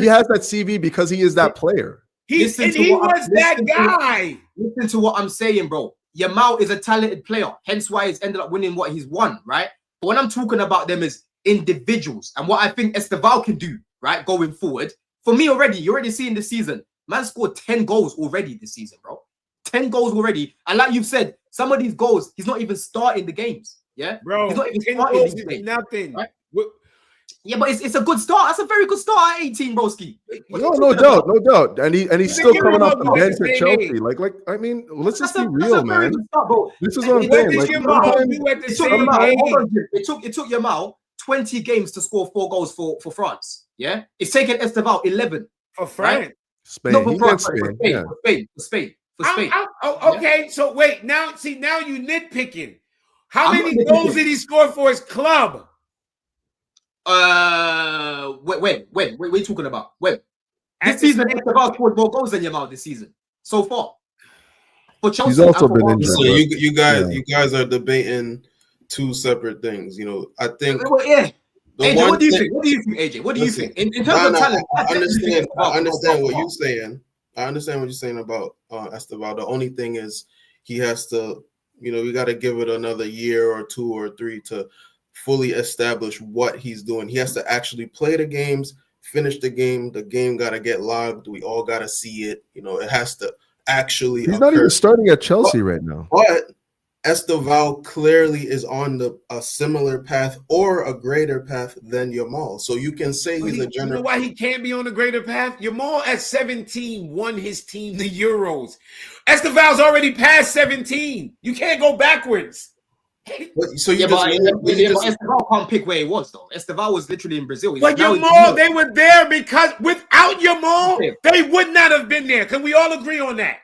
has that CV because he is that player. He was that guy. Listen to what I'm saying, bro. Yamal is a talented player, hence why he's ended up winning what he's won, right? But when I'm talking about them as individuals and what I think Estevao can do, right, going forward. For me already, you're already seeing this season. Man scored 10 goals already this season, bro. 10 goals already. And like you've said, some of these goals, he's not even starting the games. Yeah, bro. He's not even 10 goals is nothing. Right? Yeah, but it's a good start. That's a very good start at 18, broski. No doubt. And he's still coming off the bench at Chelsea. Like I mean, let's just be real, man. Start, this is what I'm saying. It took Yamal 20 games to score 4 goals for France. Yeah, it's taken Estevao 11 for France. Right? Spain. Not for France, for Spain. Okay, so wait, now you nitpicking. How many goals did he score for his club? When what are you talking about? When? This season, Estevao scored more goals than Yamal this season so far. For Chelsea, he's also been injured. So you guys are debating two separate things. You know, I think. Yeah. AJ, what do you think? What do you think, AJ? What do you think? In terms of talent, I understand what you're saying. I understand what you're saying about Estevao. The only thing is he has to, we got to give it another year or 2 or 3 to fully establish what he's doing. He has to actually play the games, finish the game. The game got to get logged. We all got to see it. It has to actually He's not even starting at Chelsea right now. But Estevao clearly is on a similar path or a greater path than Yamal. So you can say he's a general. You know why he can't be on a greater path? Yamal at 17 won his team the Euros. Estevao's already past 17. You can't go backwards. So Estevao can't pick where he was though. Estevao was literally in Brazil. But Yamal, they were there because without Yamal, they would not have been there. Can we all agree on that?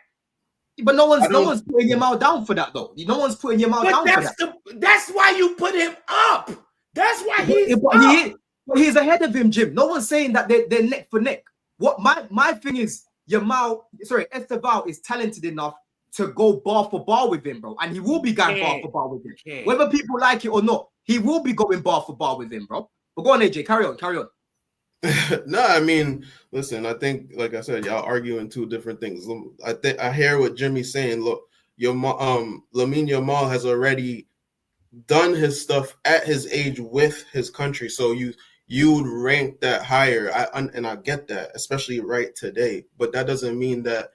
But no one's putting Yamal down for that though. No one's putting Yamal down for that. That's why you put him up. That's why he's ahead of him, Jim. No one's saying that they're neck for neck. What my thing is, Estevao is talented enough to go bar for bar with him, bro. And he will be going bar for bar with him. Whether people like it or not, he will be going bar for bar with him, bro. But go on, AJ, carry on. No, I mean, listen, I think, like I said, y'all arguing two different things. I hear what Jimmy's saying. Look, Lamine Yamal has already done his stuff at his age with his country, so you'd rank that higher. And I get that, especially right today. But that doesn't mean that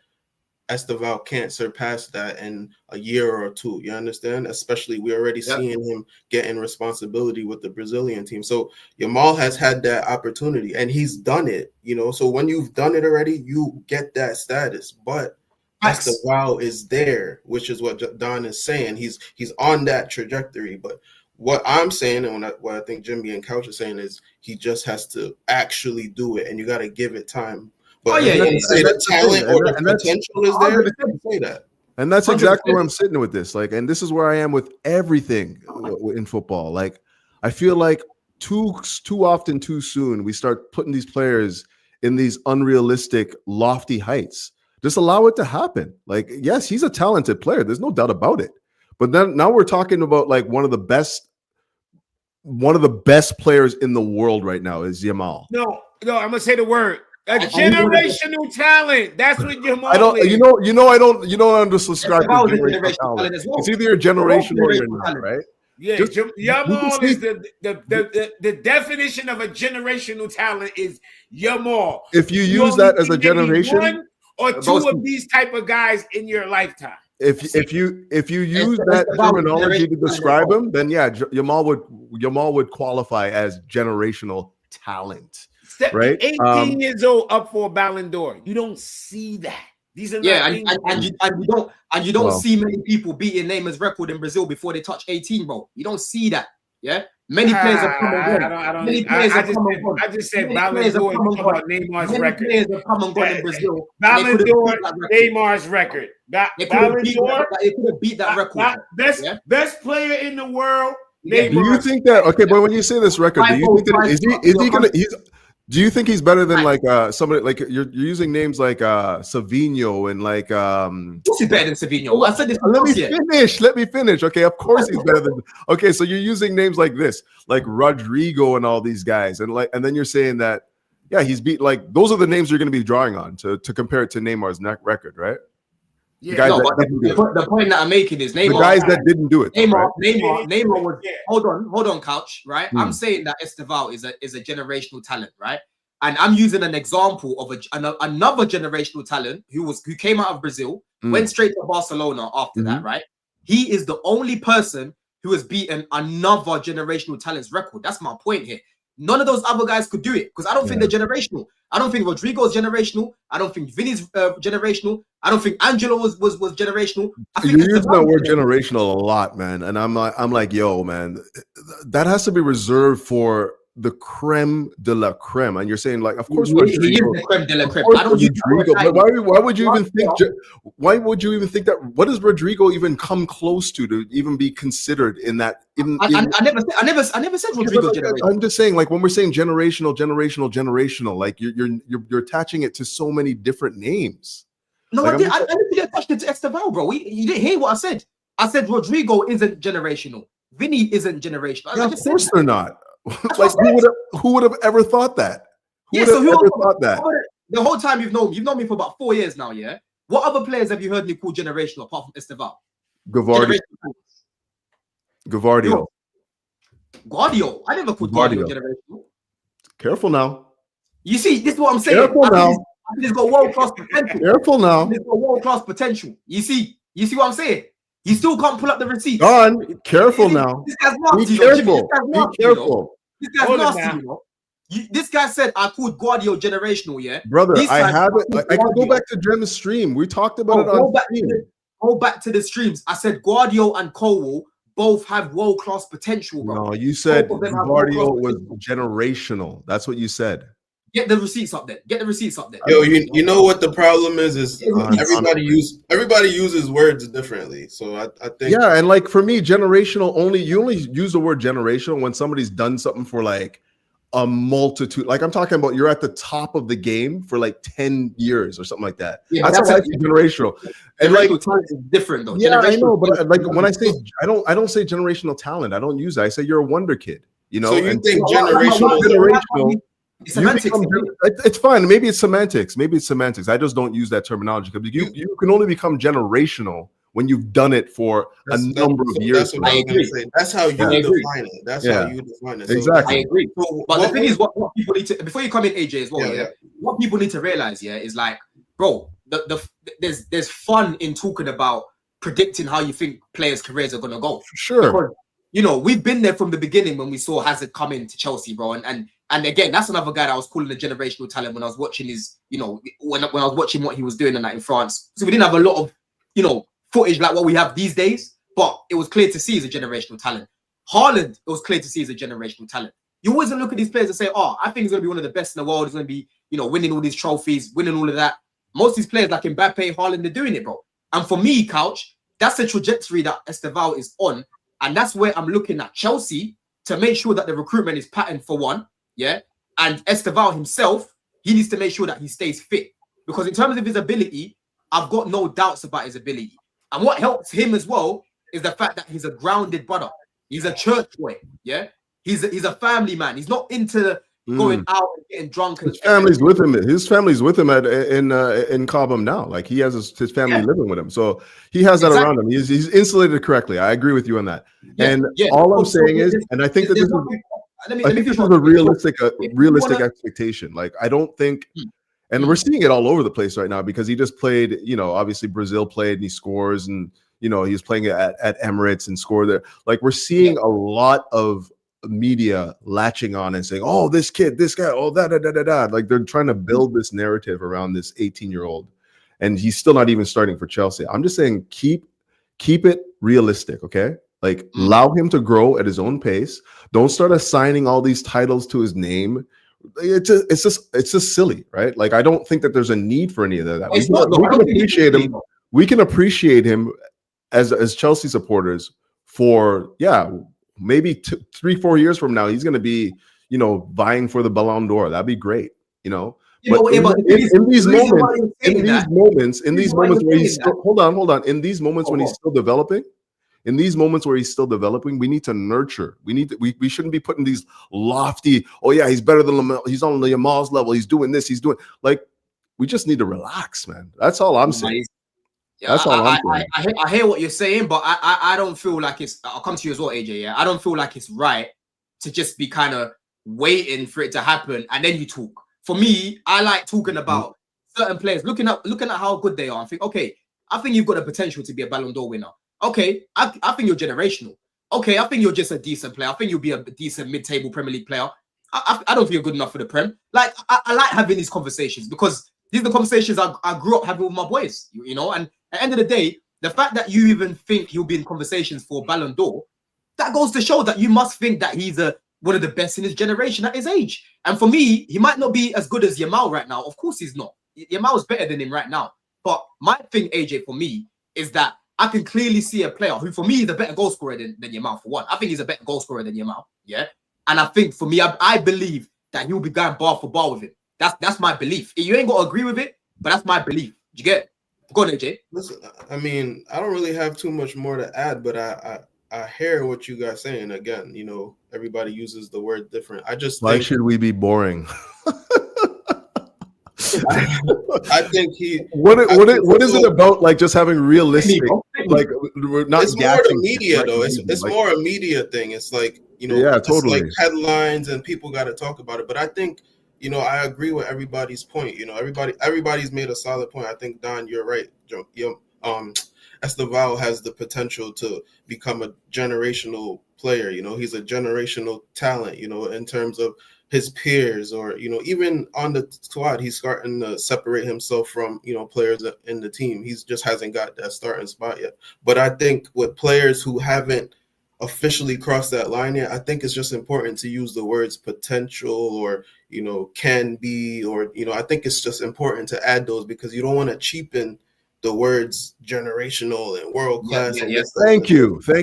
Estevao can't surpass that in a year or 2. You understand? Especially we're already seeing him getting responsibility with the Brazilian team. So Yamal has had that opportunity and he's done it, So when you've done it already, you get that status. But Estevao is there, which is what Don is saying. He's on that trajectory. But what I'm saying and what I think Jimmy and Couch are saying is he just has to actually do it, and you got to give it time. But say the talent or the potential is there, say that. And that's exactly where I'm sitting with this. And this is where I am with everything in football. Like, I feel like too often, too soon, we start putting these players in these unrealistic, lofty heights. Just allow it to happen. Like, yes, he's a talented player. There's no doubt about it. But then now we're talking about like one of the best players in the world right now is Yamal. No, I'm gonna say the word. A generational talent. That's what Yamal I don't. is. I don't. You don't subscribe to generational talent. It's either you're generational or you're not, right? Yeah, Yamal is the definition of a generational talent is Yamal. If you use that as a Maybe generation, one or two of these type of guys in your lifetime. if you use that terminology to describe him, then yeah, Yamal would qualify as generational talent, right? 18 years old, up for a Ballon d'Or. You don't see that. These are you don't see many people beating Neymar's record in Brazil before they touch 18, bro. You don't see that. Yeah, many players have come and gone. I just said Ballon d'Or. You talk about Neymar's record. Players have come and gone in Brazil. Ballon d'Or, Neymar's record. Ballon d'Or, they could have beat that record. Best player in the world. Yeah. Do you think that? Okay, but when you say this record, do you think that is he gonna? Do you think he's better than like somebody like you're using names like Savinho and like Who's better than Savinho? I said this. Let me finish. Okay, of course he's better than. Okay, so you're using names like this, like Rodrigo and all these guys, and then you're saying that he's beat like those are the names you're going to be drawing on to compare it to Neymar's record, right? Yeah, the point that I'm making is Neymar. The guys that didn't do it. Neymar was. Hold on, Couch. Right, I'm saying that Estevao is a generational talent, right? And I'm using an example of another generational talent who came out of Brazil, went straight to Barcelona after that, right? He is the only person who has beaten another generational talent's record. That's my point here. None of those other guys could do it because I don't think they're generational. I don't think Rodrigo's generational. I don't think Vinny's generational. I don't think Angelo was generational. I think you use that word generational a lot, man. And I'm like, yo, man, that has to be reserved for the creme de la creme. And you're saying, like, of course, Rodrigo, he is the creme de la creme. I don't Rodrigo, but why would you even think? Why would you even think that? What does Rodrigo even come close to even be considered in that? I never said Rodrigo generational. I'm just saying, like, when we're saying generational, like you're attaching it to so many different names. No, like, I didn't attach it to Estevao, bro. You didn't hear what I said. I said Rodrigo isn't generational. Vinny isn't generational. Of course they're not. Like who would have ever thought that? Who would have ever thought that? The whole time you've known me for about 4 years now, yeah? What other players have you heard me call generational apart from Estevao? Gavardio. Guardio. I never called Guardio generational. Careful now. You see, this is what I'm saying. Careful now. He's got world-class potential. Careful now. He's got world-class potential. You see what I'm saying? He still can't pull up the receipts. Don, careful now. This guy's nasty. Be careful. Be careful. This guy's nasty, you know. This guy said I called Guardiola generational, yeah? Brother, I have it. I can go back to Jem's stream. We talked about it on stream. Go back to the streams. I said Guardiola and Cole both have world-class potential, bro. No, you said Guardiola was generational. That's what you said. Get the receipts up there. Yo, you know what the problem is everybody uses words differently. So I think and like for me, generational you only use the word generational when somebody's done something for like a multitude. Like I'm talking about you're at the top of the game for like 10 years or something like that. Yeah, that's why I say generational. And like it's different though. Yeah, I know, but like when I say I don't say generational talent. I don't use that. I say you're a wonder kid. You know, so you think generational. It's fine. Maybe it's semantics. I just don't use that terminology because you can only become generational when you've done it for a number of years. That's what I agree. That's how you define it. That's how you define it. So exactly. I agree. But the thing is, what people need to before you come in, AJ, as well. What people need to realize, is like, bro, there's fun in talking about predicting how you think players' careers are gonna go. For sure. Because, you know, we've been there from the beginning when we saw Hazard come into Chelsea, bro, and again, that's another guy that I was calling a generational talent when I was watching his, you know, when I was watching what he was doing in France. So we didn't have a lot of, you know, footage like what we have these days, but it was clear to see he's a generational talent. Haaland, it was clear to see he's a generational talent. You always look at these players and say, oh, I think he's going to be one of the best in the world. He's going to be, you know, winning all these trophies, winning all of that. Most of these players like Mbappe, Haaland, they're doing it, bro. And for me, Couch, that's the trajectory that Estevao is on. And that's where I'm looking at Chelsea to make sure that the recruitment is patterned for one. Yeah. And Estevao himself, he needs to make sure that he stays fit. Because in terms of his ability, I've got no doubts about his ability. And what helps him as well is the fact that he's a grounded brother. He's a church boy. Yeah. He's a family man. He's not into going out and getting drunk. His family's with him. His family's with him in Cobham now. Like he has his family living with him, so he has that around him. He's insulated correctly. I agree with you on that. And all I'm saying is, and I think that this is a realistic expectation. Like I don't think, and we're seeing it all over the place right now because he just played. You know, obviously Brazil played and he scores, and you know he's playing at Emirates and scored there. Like we're seeing a lot of media latching on and saying, "Oh, this kid, this guy, oh that." Like they're trying to build this narrative around this 18-year-old, and he's still not even starting for Chelsea. I'm just saying, keep it realistic, okay? Like allow him to grow at his own pace. Don't start assigning all these titles to his name. It's just silly, right? Like I don't think that there's a need for any of that. We can appreciate him. We can appreciate him as Chelsea supporters for maybe 3-4 years from now, he's going to be, you know, vying for the Ballon d'Or. That'd be great, you know. But in these moments where he's still, hold on. In these moments when he's still developing, we need to nurture. We shouldn't be putting these lofty. Oh yeah, he's better than Lamel. He's on Yamal's level. He's doing this. He's doing like. We just need to relax, man. That's all I'm saying. Yeah, I hear what you're saying, but I don't feel like it's. I'll come to you as well, AJ. Yeah, I don't feel like it's right to just be kind of waiting for it to happen and then you talk. For me, I like talking about certain players, looking at how good they are, and think, okay, I think you've got the potential to be a Ballon d'Or winner. Okay, I think you're generational. Okay, I think you're just a decent player. I think you'll be a decent mid-table Premier League player. I don't think you're good enough for the Prem. Like I like having these conversations because these are the conversations I grew up having with my boys. You know, and at the end of the day, the fact that you even think he'll be in conversations for Ballon d'Or, that goes to show that you must think that he's one of the best in his generation at his age. And for me, he might not be as good as Yamal right now. Of course he's not. Yamal is better than him right now. But my thing, AJ, for me, is that I can clearly see a player who, for me, is a better goal scorer than Yamal, for one. I think he's a better goal scorer than Yamal, yeah? And I think, for me, I believe that he'll be going bar for bar with him. That's my belief. You ain't got to agree with it, but that's my belief. You get it? Go on, AJ. Listen, I mean, I don't really have too much more to add, but I hear what you guys saying. Again, you know, everybody uses the word different. I just why should we be boring? I think what is it about, like, just having realistic, like, we're not. It's more the media, though. It's like, more a media thing. It's like, you know, yeah, totally. Like headlines and people got to talk about it. But I think, you know, I agree with everybody's point. You know, everybody's made a solid point. I think, Don, you're right. Estevao has the potential to become a generational player. You know, he's a generational talent, you know, in terms of his peers, or, you know, even on the squad, he's starting to separate himself from, you know, players in the team. He just hasn't got that starting spot yet. But I think with players who haven't officially crossed that line yet, I think it's just important to use the words potential, or, you know, can be, or, you know, I think it's just important to add those because you don't want to cheapen the words generational and world class. Yeah. Thank you. So,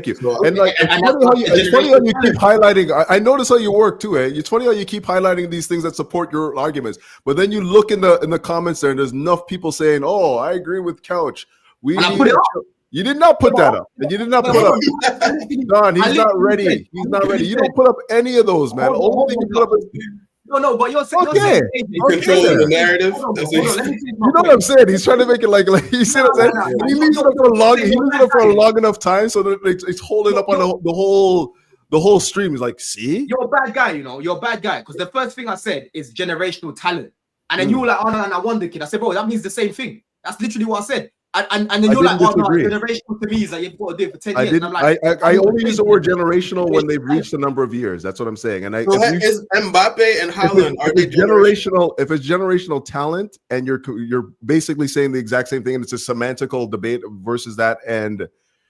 and like, it's funny how you keep highlighting. I notice how you work too. It's funny how you keep highlighting these things that support your arguments, but then you look in the comments there, and there's enough people saying, "Oh, I agree with Couch." You did not put that up. And you did not put up. Don, he's not ready. He's not ready. You don't put up any of those, man. Only thing you put up is. No, but you're saying, controlling the narrative. You know what I'm saying? He's trying to make it like he said. He leaves it up for a long. He leaves it up for a long enough time so that it's holding up on the whole stream. He's like, see, you're a bad guy. You know, you're a bad guy because the first thing I said is generational talent, and then you were like, oh no, and I wonder, kid. I said, bro, that means the same thing. That's literally what I said. And then you're like, oh no, generational to me is like you've got to do it for 10 years. And I'm like, I only use the word generational when they've reached a number of years. That's what I'm saying. And is Mbappe and Haaland, are they generational? If it's generational talent, and you're basically saying the exact same thing, and it's a semantical debate versus that, and,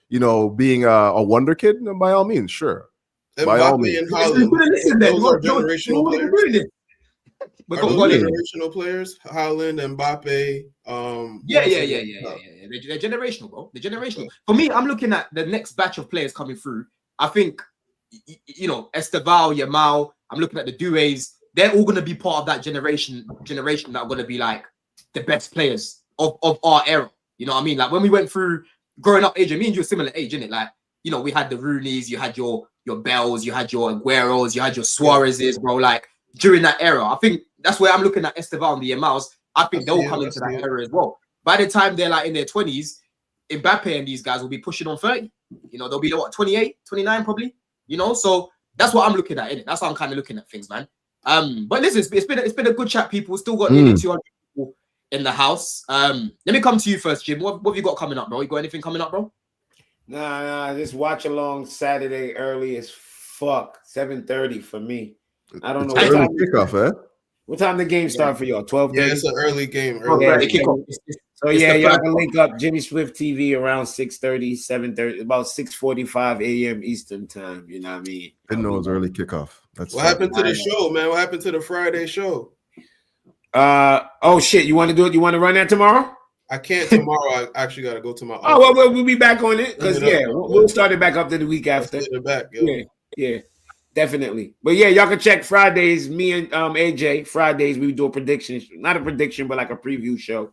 you know, being a wonder kid, by all means, sure. By all means. And Haaland, those are generational players. Are those generational players? Haaland, Mbappe. Yeah. They're generational, bro. They're generational. For me, I'm looking at the next batch of players coming through. I think, you know, Estevao, Yamal. I'm looking at the Diaries. They're all going to be part of that generation that are going to be like the best players of our era. You know what I mean? Like when we went through growing up, age, me and you are similar age, innit? Like, you know, we had the Rooneys, you had your Bells, you had your Agueros, you had your Suarez's, bro. Like, during that era. I think that's where I'm looking at Estevao and the Yamals. I think they'll come into that era as well. By the time they're like in their 20s, Mbappe and these guys will be pushing on 30. You know, they'll be what, 28, 29 probably. You know, so that's what I'm looking at, innit? That's how I'm kind of looking at things, man. But listen, it's been a good chat, people. Still got nearly 200 people in the house. Let me come to you first, Jim. What have you got coming up, bro? You got anything coming up, bro? Nah, just watch along Saturday early as fuck. 7:30 for me. I don't know what time kickoff, eh? What time the game start for y'all? 12:30? Yeah, it's an early game. So yeah, y'all can link up Jimmy Swift TV around 6:30, 7:30, about 6:45 a.m. Eastern time. You know what I mean? I didn't know it was early kickoff. That's what happened to the show, man? What happened to the Friday show? Oh shit, you want to do it? You want to run that tomorrow? I can't tomorrow. I actually got to go to my office. Oh, well, we'll be back on it because we'll start it back up to the week after. Yeah, definitely. But yeah, y'all can check Fridays. Me and AJ Fridays we do a prediction, not a prediction, but like a preview show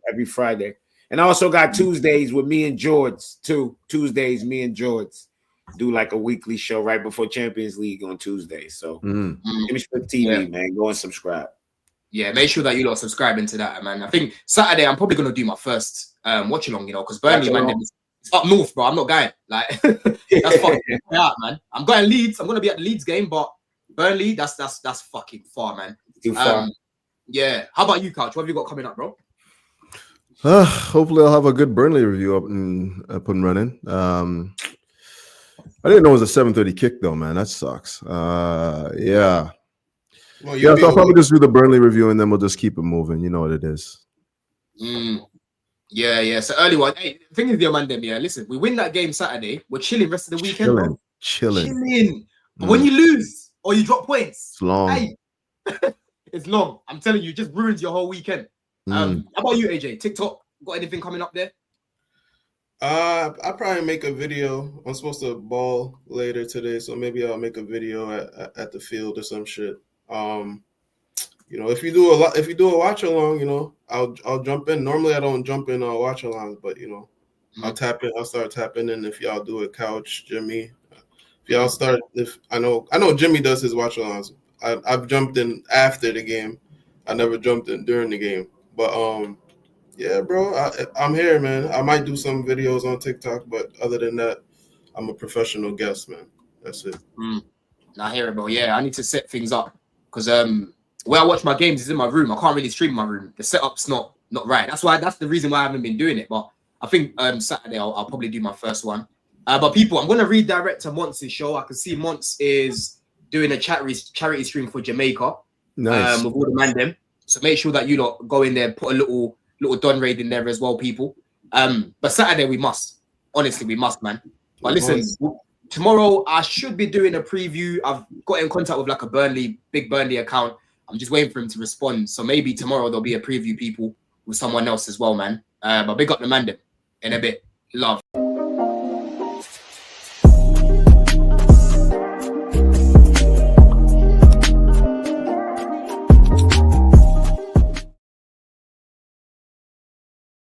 every Friday. And I also got Tuesdays with me and George too. Tuesdays, me and George do like a weekly show right before Champions League on Tuesday. So Image TV, man, go and subscribe. Yeah, make sure that you lot subscribing to that, man. I think Saturday I'm probably gonna do my first watch along, you know, because Burnley, man, it's up north, bro. I'm not going. Like that's fucking out, man. I'm going Leeds. I'm gonna be at the Leeds game, but Burnley, that's fucking far, man. Too far. Yeah. How about you, Couch? What have you got coming up, bro? Hopefully I'll have a good Burnley review up and running. I didn't know it was a 7:30 kick though, man. That sucks. Yeah. Well, so I'll probably just do the Burnley review and then we'll just keep it moving. You know what it is. Yeah. So early one. Hey, the thing is, dear man, listen, we win that game Saturday. We're chilling rest of the weekend, bro. Chilling. But when you lose or you drop points, it's long. Hey, it's long. I'm telling you, it just ruins your whole weekend. How about you, AJ? TikTok, got anything coming up there? I'll probably make a video. I'm supposed to ball later today, so maybe I'll make a video at the field or some shit. You know, if you do a watch along, you know, I'll jump in. Normally I don't jump in watch along, but you know, I'll tap in. I'll start tapping in if y'all do it. Couch, Jimmy. If y'all start, I know Jimmy does his watch alongs. I've jumped in after the game. I never jumped in during the game, but yeah, bro, I'm here, man. I might do some videos on TikTok, but other than that, I'm a professional guest, man. That's it. I hear it, bro. Yeah, I need to set things up because where I watch my games is in my room. I can't really stream in my room. The setup's not right. That's the reason why I haven't been doing it. But I think Saturday I'll probably do my first one. But people, I'm gonna redirect to Monts's show. I can see Monts is doing a charity stream for Jamaica. Nice. With all the man them. So make sure that you lot go in there, put a little Don raid in there as well, people. But Saturday we must. Honestly, we must, man. But listen, tomorrow I should be doing a preview. I've got in contact with like a big Burnley account. I'm just waiting for him to respond. So maybe tomorrow there'll be a preview, people, with someone else as well, man. But big up the man them in a bit. Love.